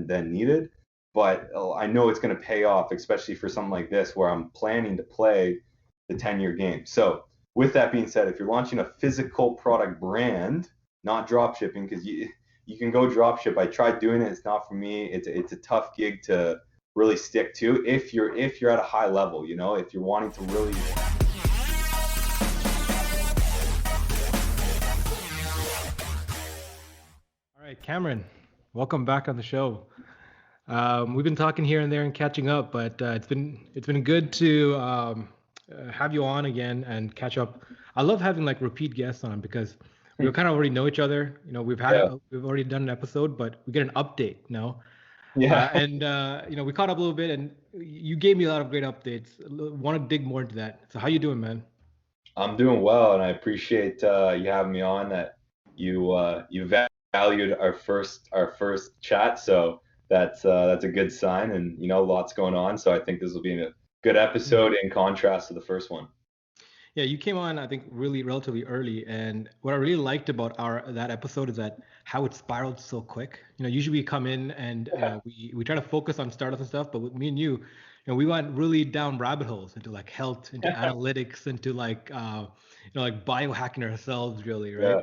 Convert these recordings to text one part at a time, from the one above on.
than needed. But I know it's going to pay off, especially for something like this where I'm planning to play the 10-year game. So with that being said, if you're launching a physical product brand, not drop shipping, because you can go drop ship. I tried doing it. It's not for me. It's a tough gig to really stick to if you're at a high level, if you're wanting to really. All right, Cameron, welcome back on the show. We've been talking here and there and catching up, but it's been good to have you on again and catch up. I love having like repeat guests on because we kind of already know each other. We've already done an episode, but we get an update, and we caught up a little bit, and you gave me a lot of great updates. Want to dig more into that? So how you doing, man? I'm doing well, and I appreciate you having me on. That you valued our first chat, so that's a good sign, and lots going on. So I think this will be a good episode in contrast to the first one. Yeah, you came on, I think, really relatively early, and what I really liked about that episode is that how it spiraled so quick. Usually we come in and we try to focus on startups and stuff, but with me and you, we went really down rabbit holes into like health, into analytics, into like like biohacking ourselves, really, right? Yeah.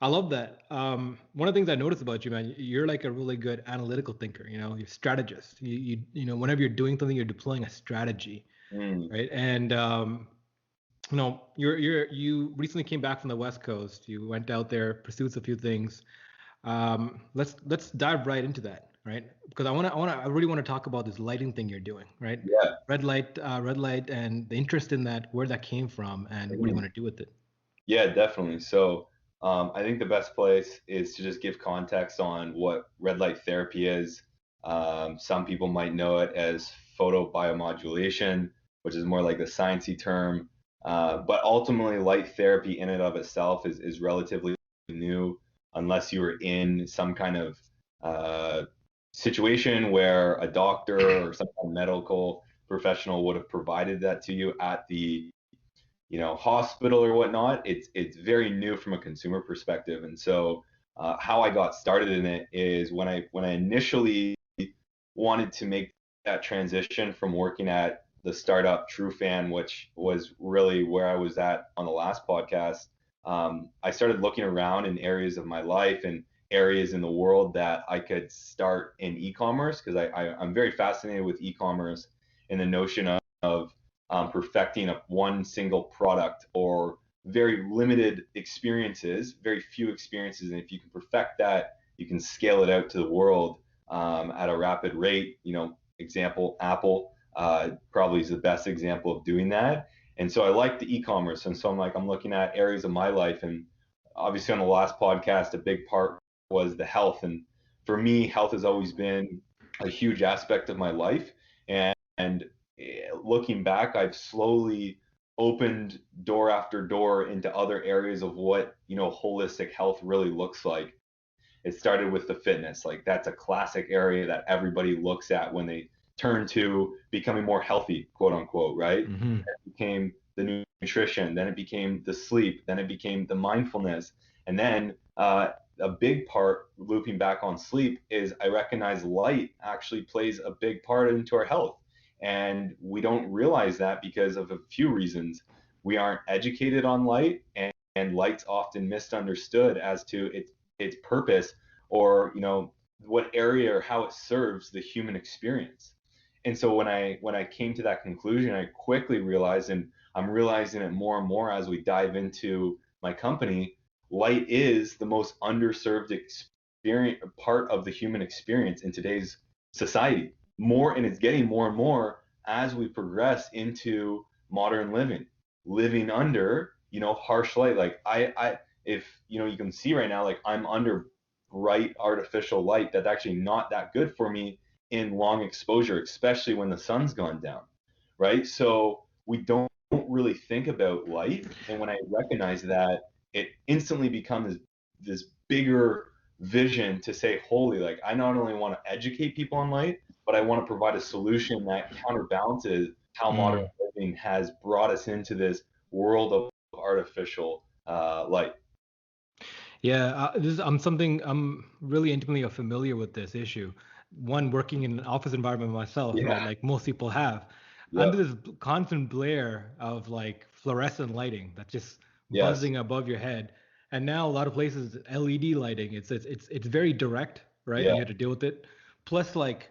I love that. One of the things I noticed about you, man, you're like a really good analytical thinker. You're a strategist. Whenever you're doing something, you're deploying a strategy, right? And you recently came back from the West Coast. You went out there, pursued a few things. Let's dive right into that, right? Because I really want to talk about this lighting thing you're doing, right? Yeah. Red light, and the interest in that, where that came from, and what do you want to do with it? Yeah, definitely. So I think the best place is to just give context on what red light therapy is. Some people might know it as photobiomodulation, which is more like the sciencey term. But ultimately, light therapy in and of itself is relatively new, unless you were in some kind of situation where a doctor or some kind of medical professional would have provided that to you at the hospital or whatnot. It's very new from a consumer perspective. And so how I got started in it is when I initially wanted to make that transition from working at the startup TrueFan, which was really where I was at on the last podcast. I started looking around in areas of my life and areas in the world that I could start in e-commerce, because I'm very fascinated with e-commerce and the notion of perfecting one single product or very limited experiences, very few experiences. And if you can perfect that, you can scale it out to the world at a rapid rate. Example, Apple probably is the best example of doing that. And so I like the e-commerce. And so I'm looking at areas of my life. And obviously on the last podcast, a big part was the health. And for me, health has always been a huge aspect of my life. And looking back, I've slowly opened door after door into other areas of what holistic health really looks like. It started with the fitness, like that's a classic area that everybody looks at when they turn to becoming more healthy, quote unquote, right? Mm-hmm. It became the nutrition, then it became the sleep, then it became the mindfulness, and then a big part, looping back on sleep, is I recognize light actually plays a big part into our health. And we don't realize that because of a few reasons. We aren't educated on light, and light's often misunderstood as to its purpose, or what area or how it serves the human experience. And so when I came to that conclusion, I quickly realized, and I'm realizing it more and more as we dive into my company, light is the most underserved part of the human experience in today's society. And it's getting more and more as we progress into modern living under harsh light. Like if you can see right now, like I'm under bright artificial light that's actually not that good for me in long exposure, especially when the sun's gone down, right? So we don't really think about light, and when I recognize that, it instantly becomes this bigger vision to say, holy, like I not only want to educate people on light, but I want to provide a solution that counterbalances how modern living has brought us into this world of artificial light. Yeah, I'm really intimately familiar with this issue. one working in an office environment myself, right? Yeah. Like most people have, under Yep. this constant blare of like fluorescent lighting that's just Yes. buzzing above your head. And now a lot of places LED lighting. It's very direct, right? Yeah. And you have to deal with it. Plus, like,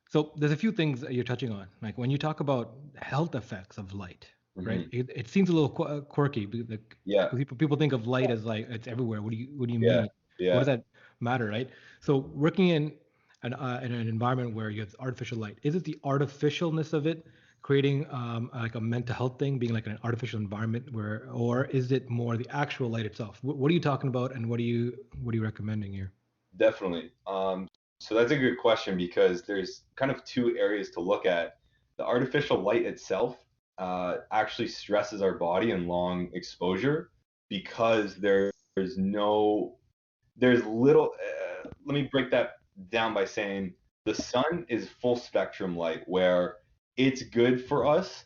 so there's a few things that you're touching on. Like when you talk about health effects of light, right? Hmm. It seems a little quirky. Like Yeah. people think of light as like it's everywhere. What do you Yeah. mean? What Yeah. does that matter, right? So working in an environment where you have artificial light, is it the artificialness of it creating like a mental health thing, being like an artificial environment where, or is it more the actual light itself? What are you talking about, and what are you recommending here? Definitely. So that's a good question because there's kind of two areas to look at. The artificial light itself actually stresses our body in long exposure because there's little. Let me break that down by saying the sun is full spectrum light, where it's good for us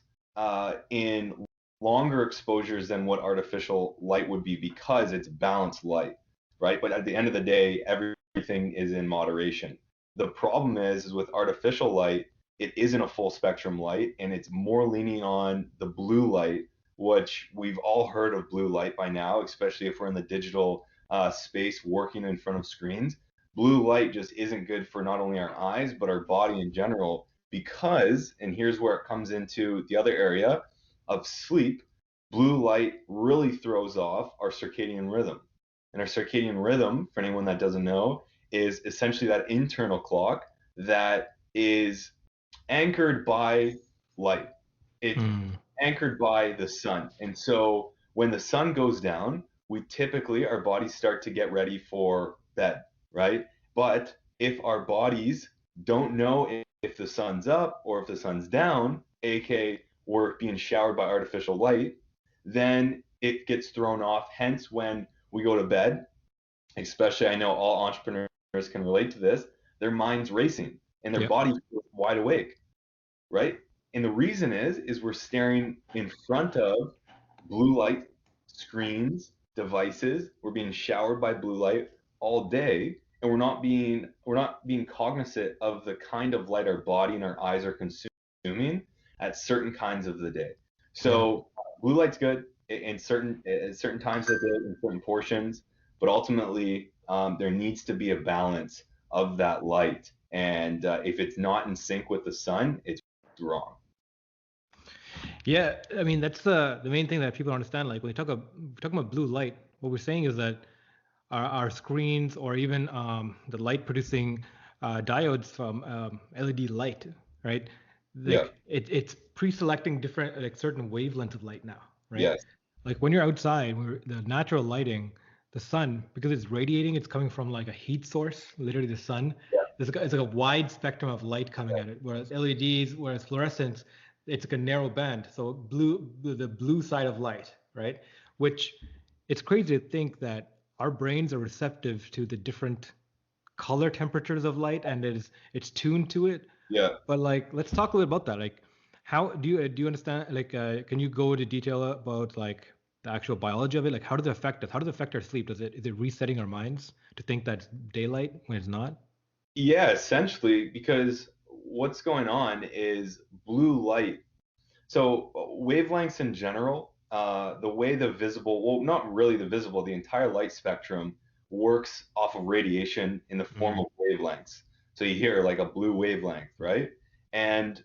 in longer exposures than what artificial light would be because it's balanced light, right? But at the end of the day, everything is in moderation. The problem is with artificial light, it isn't a full spectrum light, and it's more leaning on the blue light, which we've all heard of blue light by now, especially if we're in the digital space working in front of screens. Blue light just isn't good for not only our eyes, but our body in general. Because, and here's where it comes into the other area of sleep, blue light really throws off our circadian rhythm. And our circadian rhythm, for anyone that doesn't know, is essentially that internal clock that is anchored by light. It's Mm. anchored by the sun. And so when the sun goes down, we typically, our bodies start to get ready for bed, right? But if our bodies don't know if the sun's up or if the sun's down, aka we're being showered by artificial light, then it gets thrown off. Hence, when we go to bed, especially I know all entrepreneurs can relate to this, their mind's racing and their Yep. body feels wide awake, right? And the reason is we're staring in front of blue light screens, devices. We're being showered by blue light all day, and we're not being cognizant of the kind of light our body and our eyes are consuming at certain kinds of the day. Yeah. So blue light's good in certain times of the day in certain portions, but ultimately there needs to be a balance of that light. And if it's not in sync with the sun, it's wrong. Yeah, I mean that's the main thing that people don't understand. Like when we talking about blue light, what we're saying is that our screens or even the light producing diodes from LED light, right? Yeah. Like it's pre-selecting different like certain wavelengths of light now, right? Yes. Like when you're outside, the natural lighting, the sun, because it's radiating, it's coming from like a heat source, literally the sun. Yeah. It's like a wide spectrum of light coming at it, whereas LEDs, whereas fluorescence, it's like a narrow band. So the blue side of light, right? Which it's crazy to think that our brains are receptive to the different color temperatures of light, and it's tuned to it. Yeah. But like, let's talk a little about that. Like, how do you understand? Like, can you go into detail about like the actual biology of it? Like, how does it affect us? How does it affect our sleep? Is it resetting our minds to think that's daylight when it's not? Yeah, essentially, because what's going on is blue light. So wavelengths in general, the way the visible, well, not really the visible, the entire light spectrum works off of radiation in the form Mm. of wavelengths. So you hear like a blue wavelength, right? And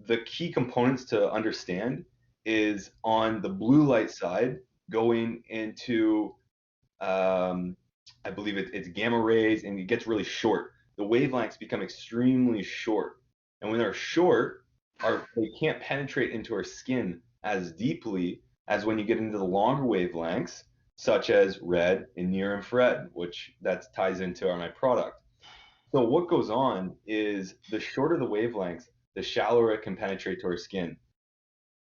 the key components to understand is on the blue light side, going into um, I believe it's gamma rays, and it gets really short. The wavelengths become extremely short, and when they're short, they can't penetrate into our skin as deeply as when you get into the longer wavelengths, such as red and near infrared, which that ties into my product. So what goes on is the shorter the wavelengths, the shallower it can penetrate to our skin.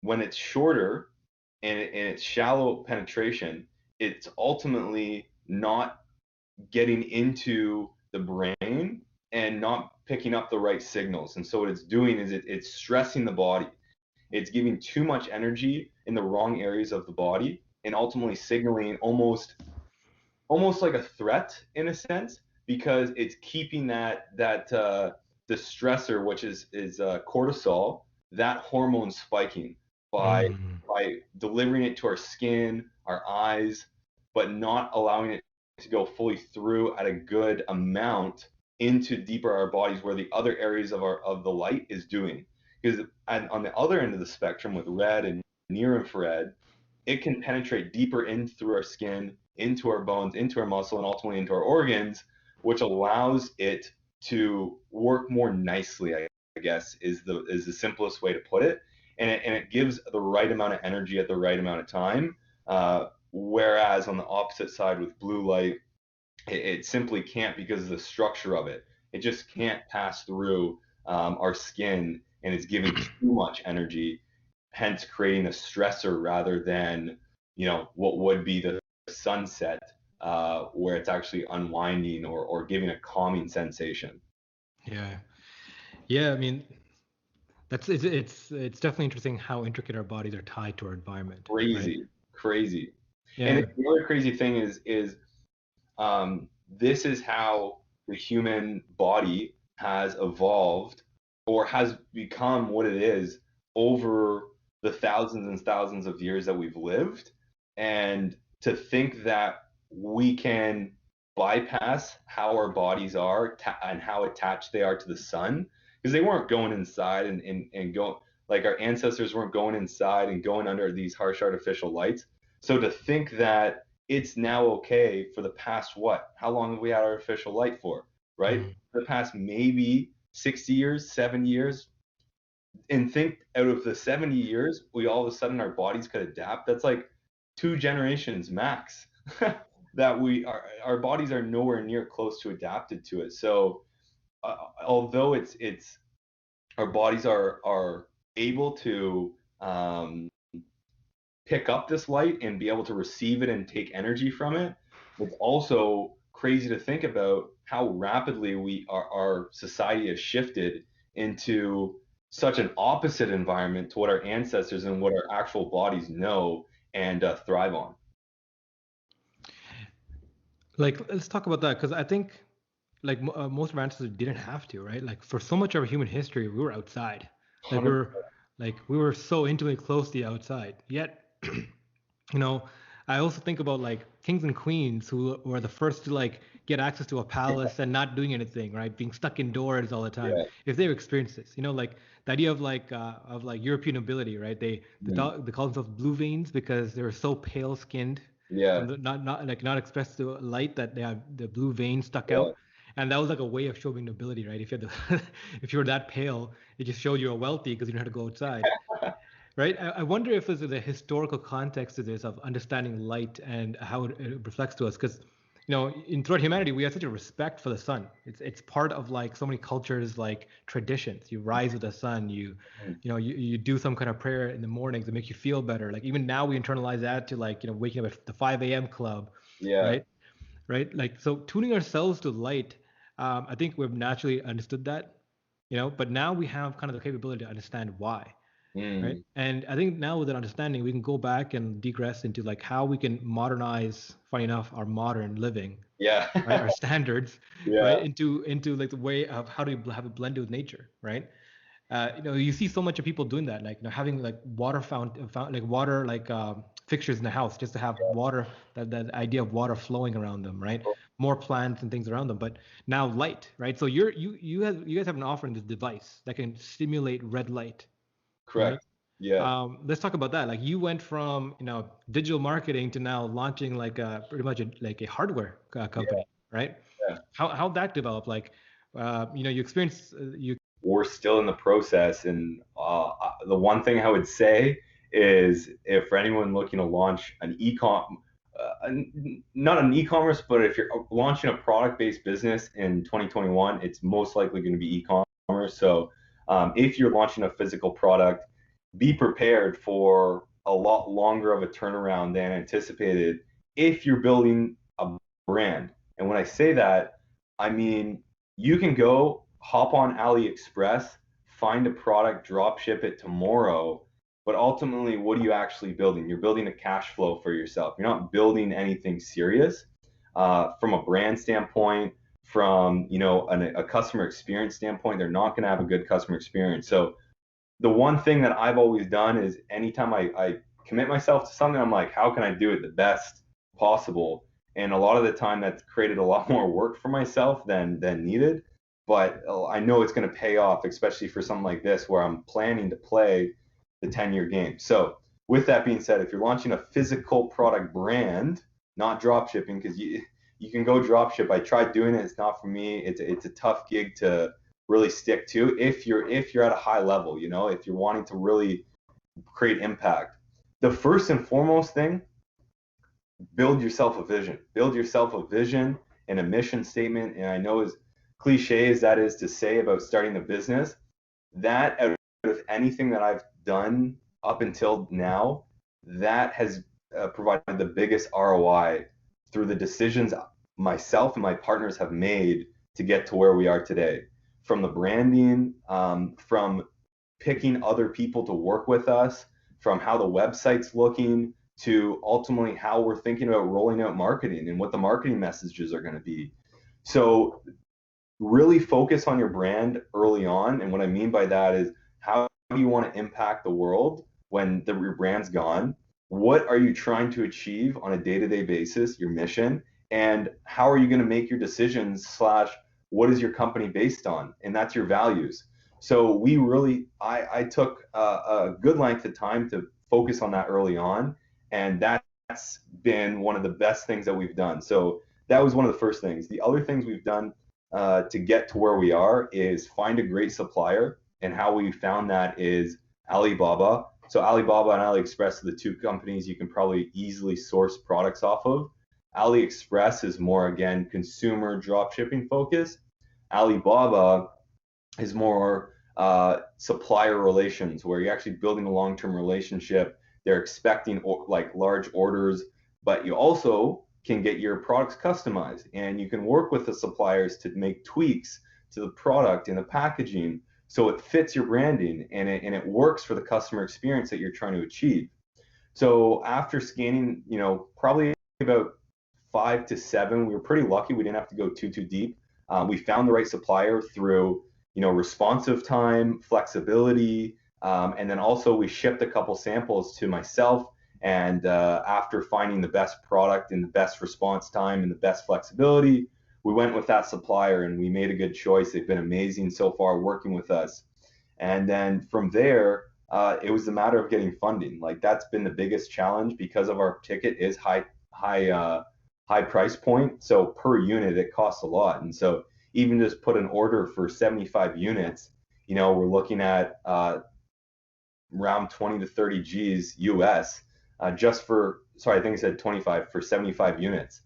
When it's shorter and it's shallow penetration, it's ultimately not getting into the brain and not picking up the right signals. And so what it's doing is it's stressing the body. It's giving too much energy in the wrong areas of the body and ultimately signaling almost like a threat in a sense, because it's keeping the stressor, which is cortisol, that hormone spiking by Mm. delivering it to our skin, our eyes, but not allowing it to go fully through at a good amount into deeper our bodies where the other areas of the light is doing. Because on the other end of the spectrum with red and near infrared, it can penetrate deeper in through our skin, into our bones, into our muscle, and ultimately into our organs, which allows it to work more nicely, I guess, is the simplest way to put it. And it gives the right amount of energy at the right amount of time. Whereas on the opposite side with blue light, it simply can't because of the structure of it. It just can't pass through our skin, and it's giving too much energy, hence creating a stressor rather than what would be the sunset, where it's actually unwinding or giving a calming sensation. Yeah. Yeah. I mean, it's definitely interesting how intricate our bodies are tied to our environment, right? Crazy, crazy. And Yeah. the other crazy thing is this is how the human body has evolved or has become what it is over the thousands and thousands of years that we've lived. And to think that we can bypass how our bodies are and how attached they are to the sun, because they weren't going inside and going, like our ancestors weren't going inside and going under these harsh artificial lights. So to think that it's now okay for the past what? How long have we had artificial light for? Right? Mm. For the past maybe 60 years, 70 years. And think out of the 70 years, we all of a sudden our bodies could adapt. That's like 2 generations max that our bodies are nowhere near close to adapted to it. So although it's our bodies are able to pick up this light and be able to receive it and take energy from it, it's also crazy to think about how rapidly our society has shifted into such an opposite environment to what our ancestors and what our actual bodies know and thrive on. Like, let's talk about that because I think, like, most of our ancestors didn't have to, right? Like, for so much of our human history, we were outside. Like, 100. we were so intimately close to the outside. Yet, you know, I also think about like kings and queens who were the first to like get access to a palace and not doing anything, right? Being stuck indoors all the time. Yeah. If they've experienced this, like the idea of like European nobility, right? Mm. They call themselves blue veins because they were so pale skinned Yeah. from the not expressed to light that they have the blue veins stuck Yeah. out. And that was like a way of showing nobility, right? If you had the, if you were that pale, it just showed you were wealthy because you didn't have to go outside, right? I wonder if there's a historical context to this of understanding light and how it reflects to us, because in throughout humanity we have such a respect for the sun. It's part of like so many cultures, like traditions. You rise with the sun. You do some kind of prayer in the mornings to make you feel better. Like even now we internalize that to like waking up at the 5 a.m. club, Yeah. right? Right? Like so tuning ourselves to light. I think we've naturally understood that, but now we have kind of the capability to understand why, right? Mm. And I think now with that understanding, we can go back and digress into like how we can modernize, funny enough, our modern living, Yeah. right? Our standards, Yeah. right? Into like the way of how do we have it blended with nature, right? You see so much of people doing that, like having like water like water like fixtures in the house just to have water, that idea of water flowing around them, right? More plants and things around them, but now light, right? So you guys have an offering, this device that can stimulate red light, right? Correct. Yeah. Let's talk about that. Like you went from digital marketing to now launching like pretty much like a hardware Yeah. company, right? Yeah. How that developed? Like you experienced you. We're still in the process. And the one thing I would say is if for anyone looking to launch an not an e-commerce, but if you're launching a product-based business in 2021, it's most likely going to be e-commerce. So if you're launching a physical product, be prepared for a lot longer of a turnaround than anticipated if you're building a brand. And when I say that, I mean you can go hop on AliExpress, find a product, drop ship it tomorrow. But ultimately, what are you actually building? You're building a cash flow for yourself. You're not building anything serious from a brand standpoint, from, a customer experience standpoint, they're not going to have a good customer experience. So the one thing that I've always done is anytime I commit myself to something, I'm like, how can I do it the best possible? And a lot of the time that's created a lot more work for myself than needed. But I know it's going to pay off, especially for something like this where I'm planning to play the 10-year game. So with that being said, if you're launching a physical product brand, not drop shipping, because you can go drop ship. I tried doing it. It's not for me. It's a tough gig to really stick to if you're at a high level, if you're wanting to really create impact. The first and foremost thing, build yourself a vision. Build yourself a vision and a mission statement. And I know, as cliche as that is to say about starting a business, that out of anything that I've done up until now, that has provided the biggest ROI through the decisions myself and my partners have made to get to where we are today. From the branding, from picking other people to work with us, from how the website's looking, to ultimately how we're thinking about rolling out marketing and what the marketing messages are going to be. So really focus on your brand early on. And what I mean by that is, how do you want to impact the world when your brand's gone? What are you trying to achieve on a day-to-day basis, your mission? And how are you going to make your decisions / what is your company based on? And that's your values. So I took a good length of time to focus on that early on. And that's been one of the best things that we've done. So that was one of the first things. The other things we've done to get to where we are is find a great supplier. And how we found that is Alibaba. So Alibaba and AliExpress are the two companies you can probably easily source products off of. AliExpress is more, again, consumer drop shipping focused. Alibaba is more supplier relations, where you're actually building a long-term relationship. They're expecting like large orders, but you also can get your products customized, and you can work with the suppliers to make tweaks to the product and the packaging so it fits your branding and it works for the customer experience that you're trying to achieve. So after scanning, probably about 5 to 7, we were pretty lucky. We didn't have to go too deep. We found the right supplier through, responsive time, flexibility, and then also we shipped a couple samples to myself. And after finding the best product and the best response time and the best flexibility, we went with that supplier and we made a good choice. They've been amazing so far working with us. And then from there, it was a matter of getting funding. Like, that's been the biggest challenge because of our ticket is high price point. So per unit, it costs a lot. And so even just put an order for 75 units, we're looking at around 20 to 30 G's US just for, sorry, I think I said 25 for 75 units.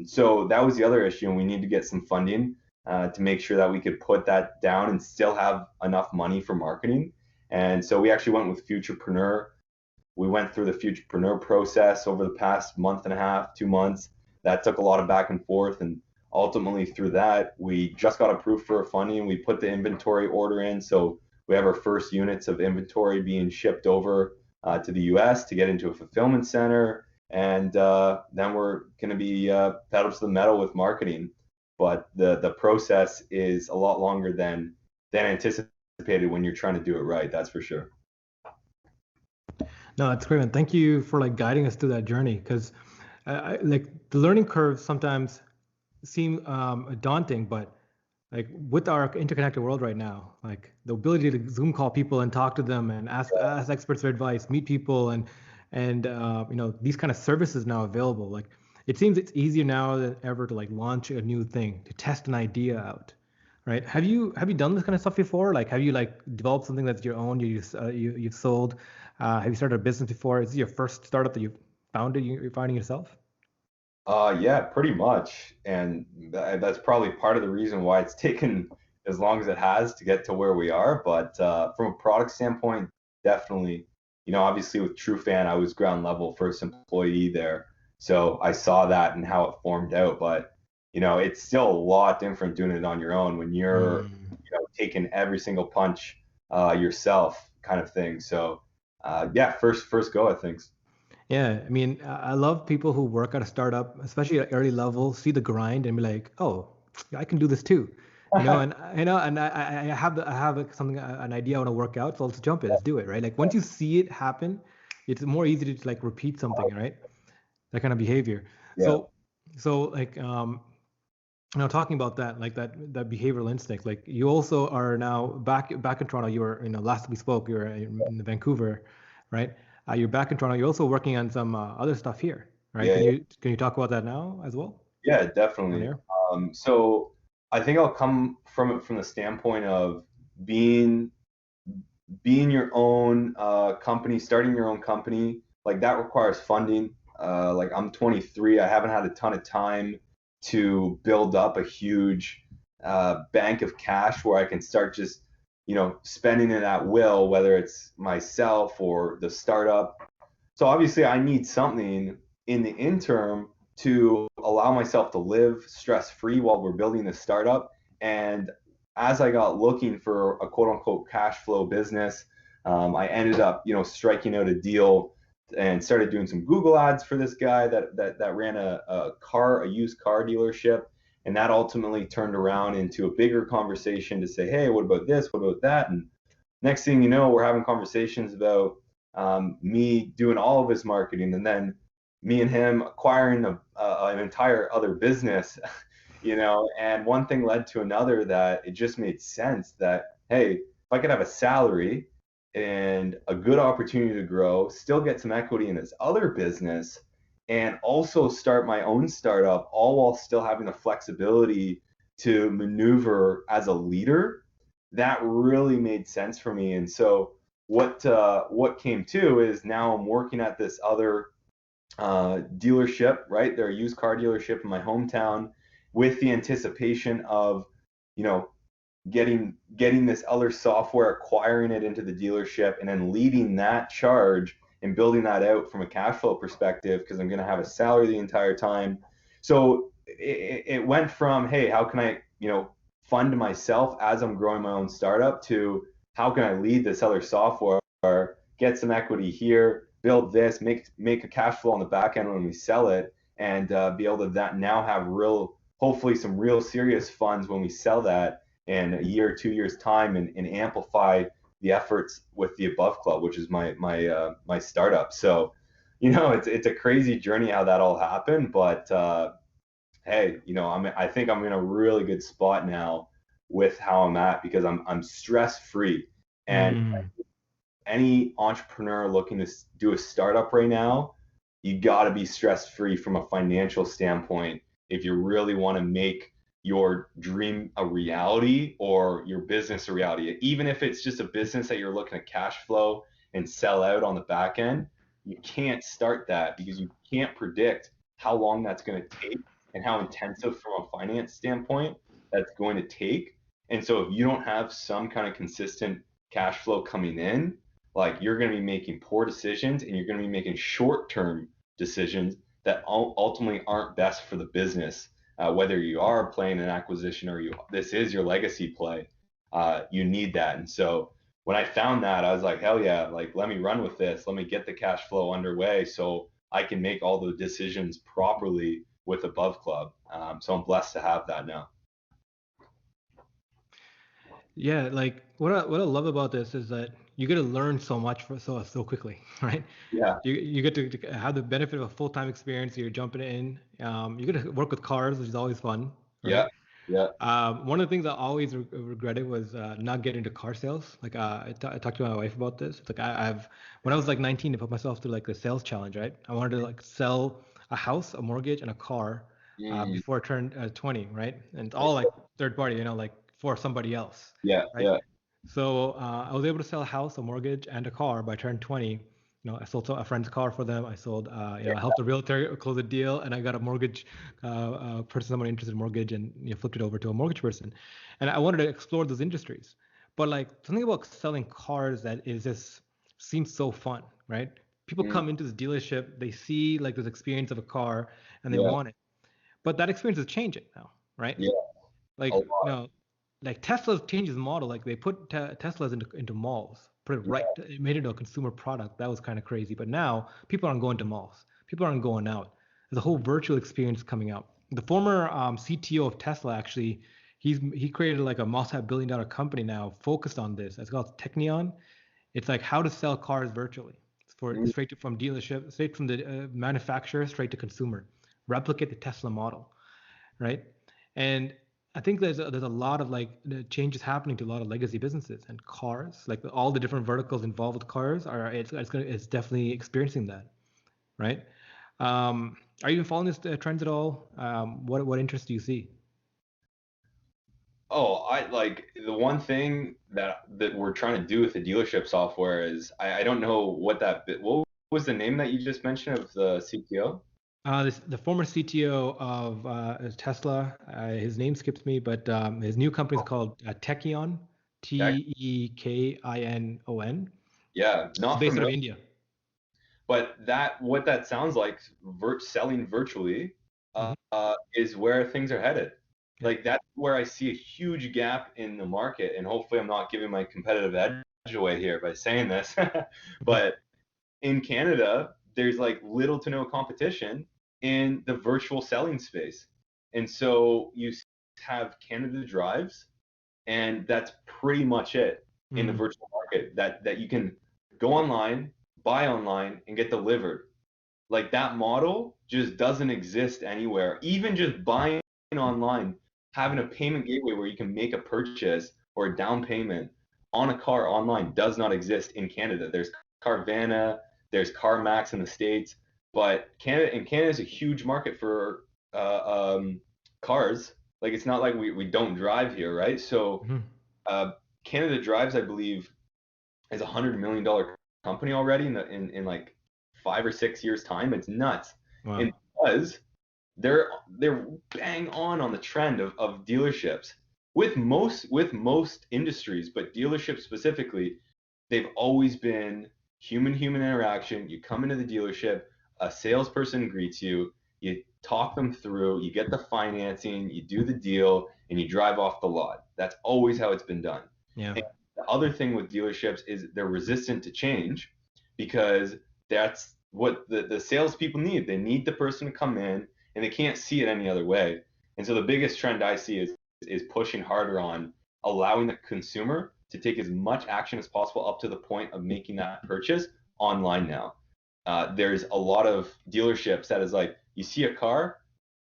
So that was the other issue, and we need to get some funding to make sure that we could put that down and still have enough money for marketing. And so we actually went with Futurepreneur. We went through the Futurepreneur process over the past month and a half, 2 months. That took a lot of back and forth, and ultimately through that, we just got approved for funding. We put the inventory order in, so we have our first units of inventory being shipped over to the US to get into a fulfillment center. And then we're going to be pedal to the metal with marketing. But the process is a lot longer than anticipated when you're trying to do it right. That's for sure. No, that's great, man. Thank you for like guiding us through that journey, because like the learning curves sometimes seem daunting, but like with our interconnected world right now, like the ability to Zoom call people and talk to them and ask experts for advice, meet people, and these kind of services now available. Like, it seems it's easier now than ever to like launch a new thing, to test an idea out, right? Have you done this kind of stuff before? Like, have you like developed something that's your own? You've sold? Have you started a business before? Is this your first startup that you've founded? You're finding yourself? Yeah, pretty much. And that's probably part of the reason why it's taken as long as it has to get to where we are. But from a product standpoint, definitely, obviously with TrueFan, I was ground level first employee there. So I saw that and how it formed out. But, it's still a lot different doing it on your own when you're, taking every single punch yourself, kind of thing. So yeah, first go, I think. Yeah, I love people who work at a startup, especially at early level, see the grind and be like, oh, yeah, I can do this too. And I have like something, an idea I want to work out, so let's jump it, let's do it, right? Like once you see it happen, it's more easy to like repeat something, right? That kind of behavior. Yeah. So like talking about that, like that behavioral instinct, like you also are now back in Toronto. You were, last we spoke, you were in Vancouver, right? You're back in Toronto. You're also working on some other stuff here, right? Yeah. Can you talk about that now as well Yeah, on definitely. air? So I think I'll come from it from the standpoint of being your own company, starting your own company. Like that requires funding. Like I'm 23, I haven't had a ton of time to build up a huge bank of cash where I can start just spending it at will, whether it's myself or the startup. So obviously, I need something in the interim to allow myself to live stress free while we're building this startup. And as I got looking for a quote unquote cash flow business, I ended up, striking out a deal and started doing some Google ads for this guy that ran a used car dealership. And that ultimately turned around into a bigger conversation to say, hey, what about this? What about that? And next thing you know, we're having conversations about me doing all of his marketing, and then me and him acquiring an entire other business, and one thing led to another that it just made sense that, hey, if I could have a salary and a good opportunity to grow, still get some equity in this other business, and also start my own startup, all while still having the flexibility to maneuver as a leader, that really made sense for me. And so what came to is now I'm working at this other dealership, right? They're a used car dealership in my hometown, with the anticipation of, you know, getting this other software, acquiring it into the dealership, and then leading that charge and building that out from a cash flow perspective, because I'm going to have a salary the entire time. So it went from, hey, how can I, fund myself as I'm growing my own startup, to how can I lead this other software, get some equity here, build this, make a cash flow on the back end when we sell it, and be able to that now have hopefully some real serious funds when we sell that in a year, 2 years time, and amplify the efforts with the Above Club, which is my startup. So, it's a crazy journey how that all happened, but hey, I think I'm in a really good spot now with how I'm at, because I'm stress free. And Mm. any entrepreneur looking to do a startup right now, you got to be stress free from a financial standpoint if you really want to make your dream a reality, or your business a reality. Even if it's just a business that you're looking at cash flow and sell out on the back end, you can't start that because you can't predict how long that's going to take and how intensive from a finance standpoint that's going to take. And so if you don't have some kind of consistent cash flow coming in, like, you're going to be making poor decisions, and you're going to be making short-term decisions that ultimately aren't best for the business. Whether you are playing an acquisition or this is your legacy play, you need that. And so when I found that, I was like, hell yeah, like, let me run with this. Let me get the cash flow underway so I can make all the decisions properly with Above Club. So I'm blessed to have that now. Yeah, like what I love about this is that you get to learn so much so quickly, right? Yeah, You get to have the benefit of a full-time experience. You're jumping in. You get to work with cars, which is always fun, yeah, right? yeah, One of the things I always regretted was not getting into car sales. Like I talked to my wife about this. It's like I've when I was like 19, to put myself through like the sales challenge, right? I wanted to like sell a house, a mortgage, and a car mm, before I turned 20, right? And it's all like third party, like for somebody else, yeah, right? yeah, So I was able to sell a house, a mortgage, and a car by turn 20. I sold a friend's car for them. I sold, I helped a realtor close a deal, and I got a mortgage person, someone interested in mortgage, and flipped it over to a mortgage person. And I wanted to explore those industries, but like something about selling cars that is just seems so fun, right? People mm, come into this dealership, they see like this experience of a car, and they yeah, want it, but that experience is changing now, right? yeah, Like a lot. like Tesla changed its model. Like they put Teslas into malls, put it right, Yeah, it made it a consumer product. That was kind of crazy. But now people aren't going to malls. People aren't going out. There's a whole virtual experience coming out. the former CTO of Tesla actually, he created like a multi-billion-dollar company now focused on this. It's called Technion. It's like how to sell cars virtually for Mm. from dealership, straight from the manufacturer, straight to consumer. Replicate the Tesla model, right? And I think there's a lot of like changes happening to a lot of legacy businesses and cars, like all the different verticals involved with cars are it's definitely experiencing that, right? Are you following this trends at all? What interest do you see? Oh, I like the one thing that we're trying to do with the dealership software is I don't know what was the name that you just mentioned of the CTO? The former CTO of Tesla, his name skips me, but his new company is called Tekion, Tech? Tekinon. Yeah, It's not based out of familiar. India. But that what that sounds like, selling virtually, Hmm. is where things are headed. Yeah. Like that's where I see a huge gap in the market, and hopefully I'm not giving my competitive edge away here by saying this. Mhm. But in Canada, there's like little to no competition in the virtual selling space, and so you have Canada Drives, and that's pretty much it in the Mhm. virtual market. That you can go online, buy online, and get delivered. Like that model just doesn't exist anywhere. Even just buying online, having a payment gateway where you can make a purchase or a down payment on a car online does not exist in Canada. There's Carvana, there's CarMax in the States, but Canada is a huge market for cars. Like it's not like we don't drive here, right? So Mhm. uh, Canada Drives, I believe, is $100 million company already in like 5 or 6 years time. It's nuts, and Wow. because they're bang on the trend of dealerships with most industries, but dealerships specifically, they've always been human interaction. You come into the dealership, a salesperson greets you, you talk them through, you get the financing, you do the deal, and you drive off the lot. That's always how it's been done. Yeah. And the other thing with dealerships is they're resistant to change because that's what the salespeople need. They need the person to come in and they can't see it any other way. And so the biggest trend I see is pushing harder on allowing the consumer to take as much action as possible up to the point of making that purchase online now. There's a lot of dealerships that is like you see a car,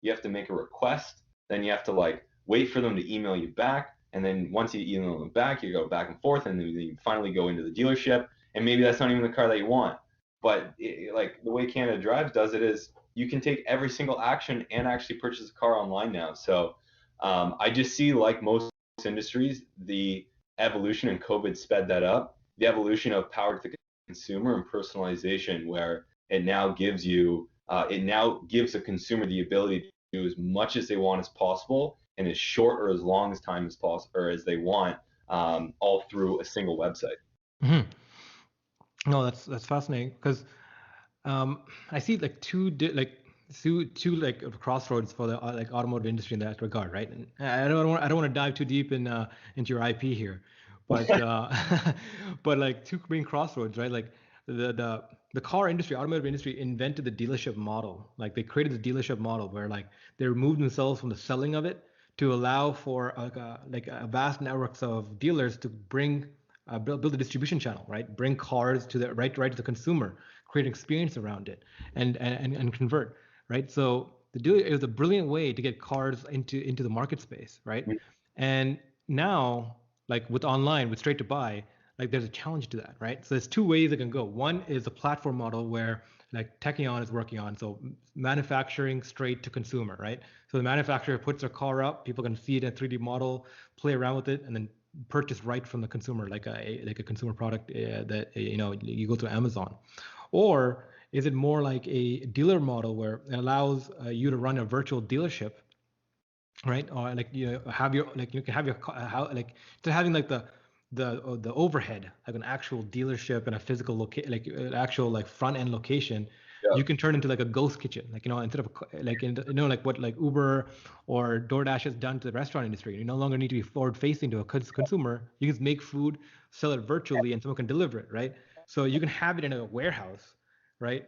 you have to make a request, then you have to like wait for them to email you back, and then once you email them back, you go back and forth, and then you finally go into the dealership, and maybe that's not even the car that you want. But like the way Canada Drives does it is you can take every single action and actually purchase a car online now. So I just see like most industries, the evolution and COVID sped that up. The evolution of power to the consumer and personalization, where it now gives the consumer the ability to do as much as they want as possible in as short or as long as time as possible or as they want, all through a single website. Mhm. No, that's fascinating because um, I see like two like crossroads for the like automotive industry in that regard, right? And I don't want to dive too deep into your IP here, but but like two main crossroads, right? Like the car industry, automotive industry invented the dealership model. Like they created the dealership model where like they removed themselves from the selling of it to allow for like a vast networks of dealers to bring build a distribution channel, right? Bring cars to the right to the consumer, create an experience around it, and convert, right? So it was a brilliant way to get cars into the market space, right? And now, like with online, with straight to buy, like there's a challenge to that, right? So there's two ways it can go. One is a platform model where like Techion is working on, so manufacturing straight to consumer, right? So the manufacturer puts their car up, people can see it in a 3D model, play around with it, and then purchase right from the consumer, like a consumer product that you go to Amazon, or is it more like a dealer model where it allows you to run a virtual dealership, right? Or like have your like you can have your how like to having like the overhead like an actual dealership and a physical location, like an actual like front end location. Yeah. You can turn into like a ghost kitchen, like instead of like like what like Uber or DoorDash has done to the restaurant industry. You no longer need to be forward facing to a consumer. You can make food, sell it virtually, and someone can deliver it, right? So you can have it in a warehouse, right?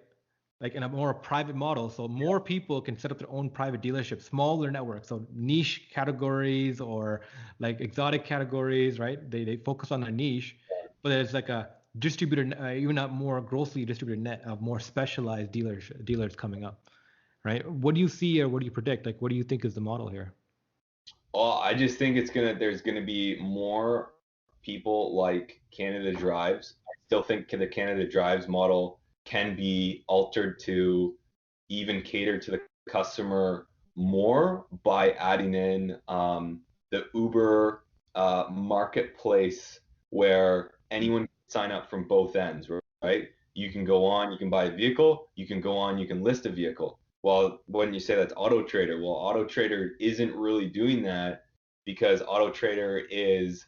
like in a more private model, so more people can set up their own private dealership, smaller networks, so niche categories or like exotic categories, right? They focus on a niche, but there's like a distributed, even a more grossly distributed net of more specialized dealers coming up, right? What do you see or what do you predict? Like, what do you think is the model here? Well, I just think there's gonna be more people like Canada Drives. I still think the Canada Drives model can be altered to even cater to the customer more by adding in the Uber marketplace where anyone can sign up from both ends, right? You can go on, you can buy a vehicle, you can go on, you can list a vehicle. Well, when you say that's Auto Trader, well, Auto Trader isn't really doing that because Auto Trader is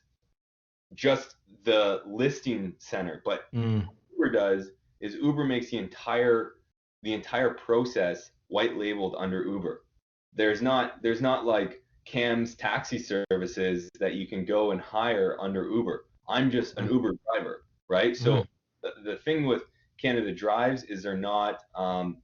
just the listing center. But Mm, Uber does is Uber makes the entire process white labeled under Uber. There's not like Cam's taxi services that you can go and hire under Uber. I'm just an mm, Uber driver, right? So mm, the thing with Canada Drives is they're not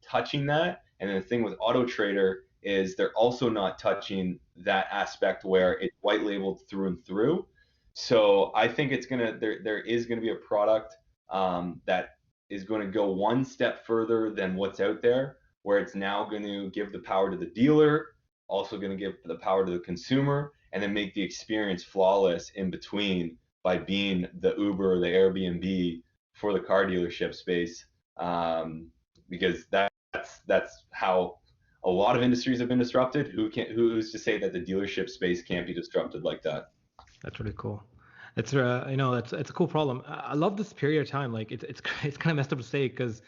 touching that, and then the thing with Auto Trader is they're also not touching that aspect where it's white labeled through and through. So I think there is gonna be a product that is going to go one step further than what's out there, where it's now going to give the power to the dealer, also going to give the power to the consumer, and then make the experience flawless in between by being the Uber or the Airbnb for the car dealership space. Because that's how a lot of industries have been disrupted. Who's to say that the dealership space can't be disrupted like that? that's really cool. It's that's it's a cool problem. I love this period of time. Like it's it's kind of messed up to say because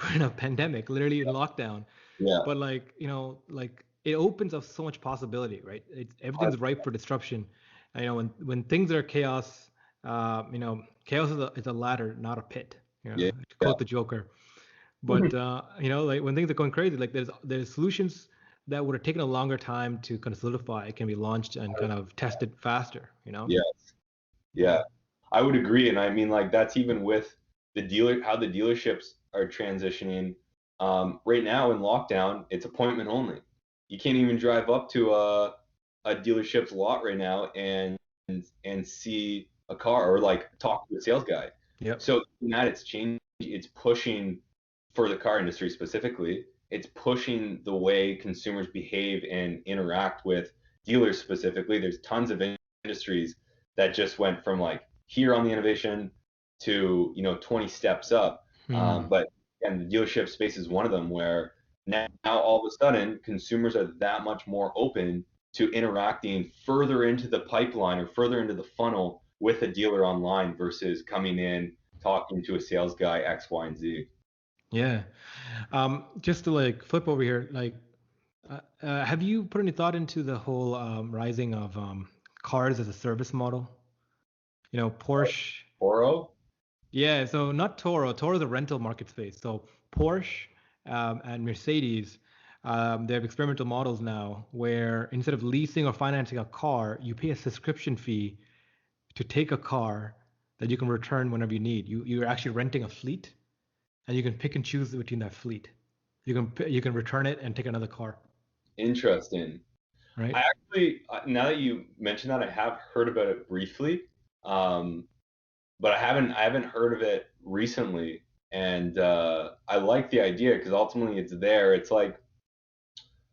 we're in a pandemic, literally in lockdown. Yeah. But like like it opens up so much possibility, right? Everything's ripe for disruption. When things are chaos, chaos is a ladder, not a pit. Yeah. To quote the Joker. But like when things are going crazy, like there's solutions that would have taken a longer time to kind of solidify, it can be launched and kind of tested faster. Yeah. Yeah. Yeah, I would agree, and I mean like that's even with how the dealerships are transitioning. Right now in lockdown, it's appointment only. You can't even drive up to a dealership's lot right now and see a car or like talk to a sales guy. Yep. So in that it's changed. It's pushing for the car industry specifically. It's pushing the way consumers behave and interact with dealers specifically. There's tons of industries that just went from like here on the innovation to 20 steps up. Hmm. But and the dealership space is one of them where now all of a sudden consumers are that much more open to interacting further into the pipeline or further into the funnel with a dealer online versus coming in talking to a sales guy X, Y, and Z. Yeah. Just to like flip over here, like, have you put any thought into the whole rising of cars as a service model? Porsche. Oro? Yeah, so not Toro. Toro is a rental market space. So Porsche and Mercedes, they have experimental models now where instead of leasing or financing a car, you pay a subscription fee to take a car that you can return whenever you need. You're actually renting a fleet, and you can pick and choose between that fleet. You can return it and take another car, Interesting. right? I actually, now that you mentioned that, I have heard about it briefly. Um, but I haven't heard of it recently, and I like the idea because ultimately it's there. It's like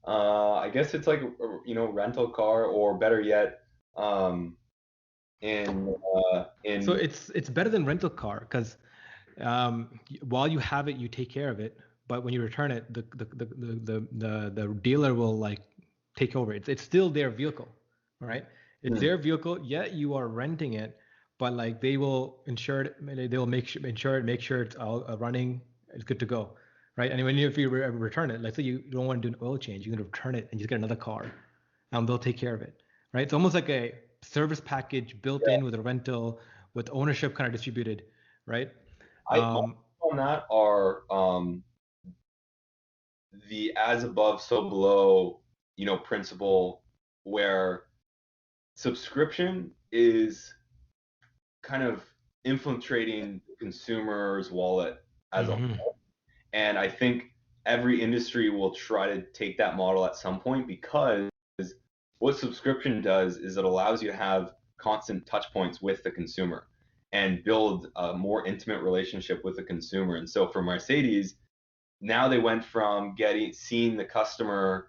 I guess it's like rental car, or better yet, um, So in it's better than rental car because while you have it, you take care of it. But when you return it, the dealer will like take over. It's still their vehicle, all right? It's hmm, their vehicle. Yet you are renting it, but like they will insure it. They will insure it, make sure it's all running. It's good to go, right? And when if you return it, let's say you don't want to do an oil change, you can return it and just get another car. They'll take care of it, right? It's almost like a service package built yeah. in with a rental, with ownership kind of distributed, right? My Um, thoughts on that are the as above, so below, principle where subscription is kind of infiltrating the consumer's wallet as a mhm. and I think every industry will try to take that model at some point, because what subscription does is it allows you to have constant touch points with the consumer and build a more intimate relationship with the consumer. And so for Mercedes, now they went from seeing the customer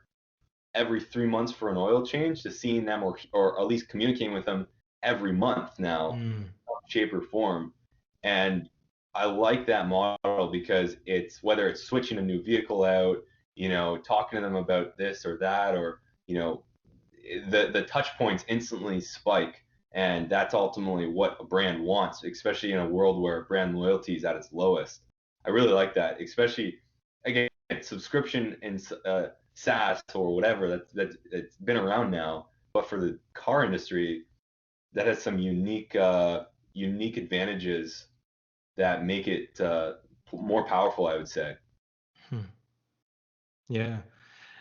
every 3 months for an oil change to seeing them, or at least communicating with them every month now, shape or form. And I like that model because it's, whether it's switching a new vehicle out, talking to them about this or that, or the touch points instantly spike, and that's ultimately what a brand wants, especially in a world where brand loyalty is at its lowest. I really like that, especially, again, subscription and SaaS or whatever that's been around now, but for the car industry, that has some unique advantages that make it more powerful, I would say. Yeah.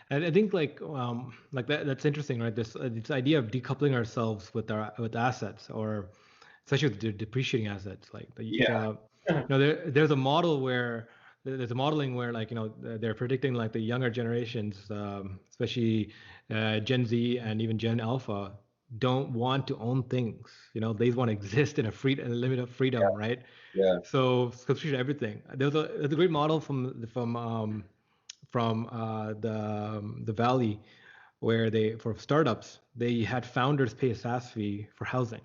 And I think like that's interesting, right? This idea of decoupling ourselves with assets, or especially with the depreciating assets. Like Yeah. there's a model where there's a modeling where, like, they're predicting like the younger generations, especially Gen Z and even Gen Alpha, don't want to own things. They want to exist in a limit of freedom, right? Yeah. So subscription to everything. There's a great model from the Valley, where for startups, they had founders pay a SaaS fee for housing.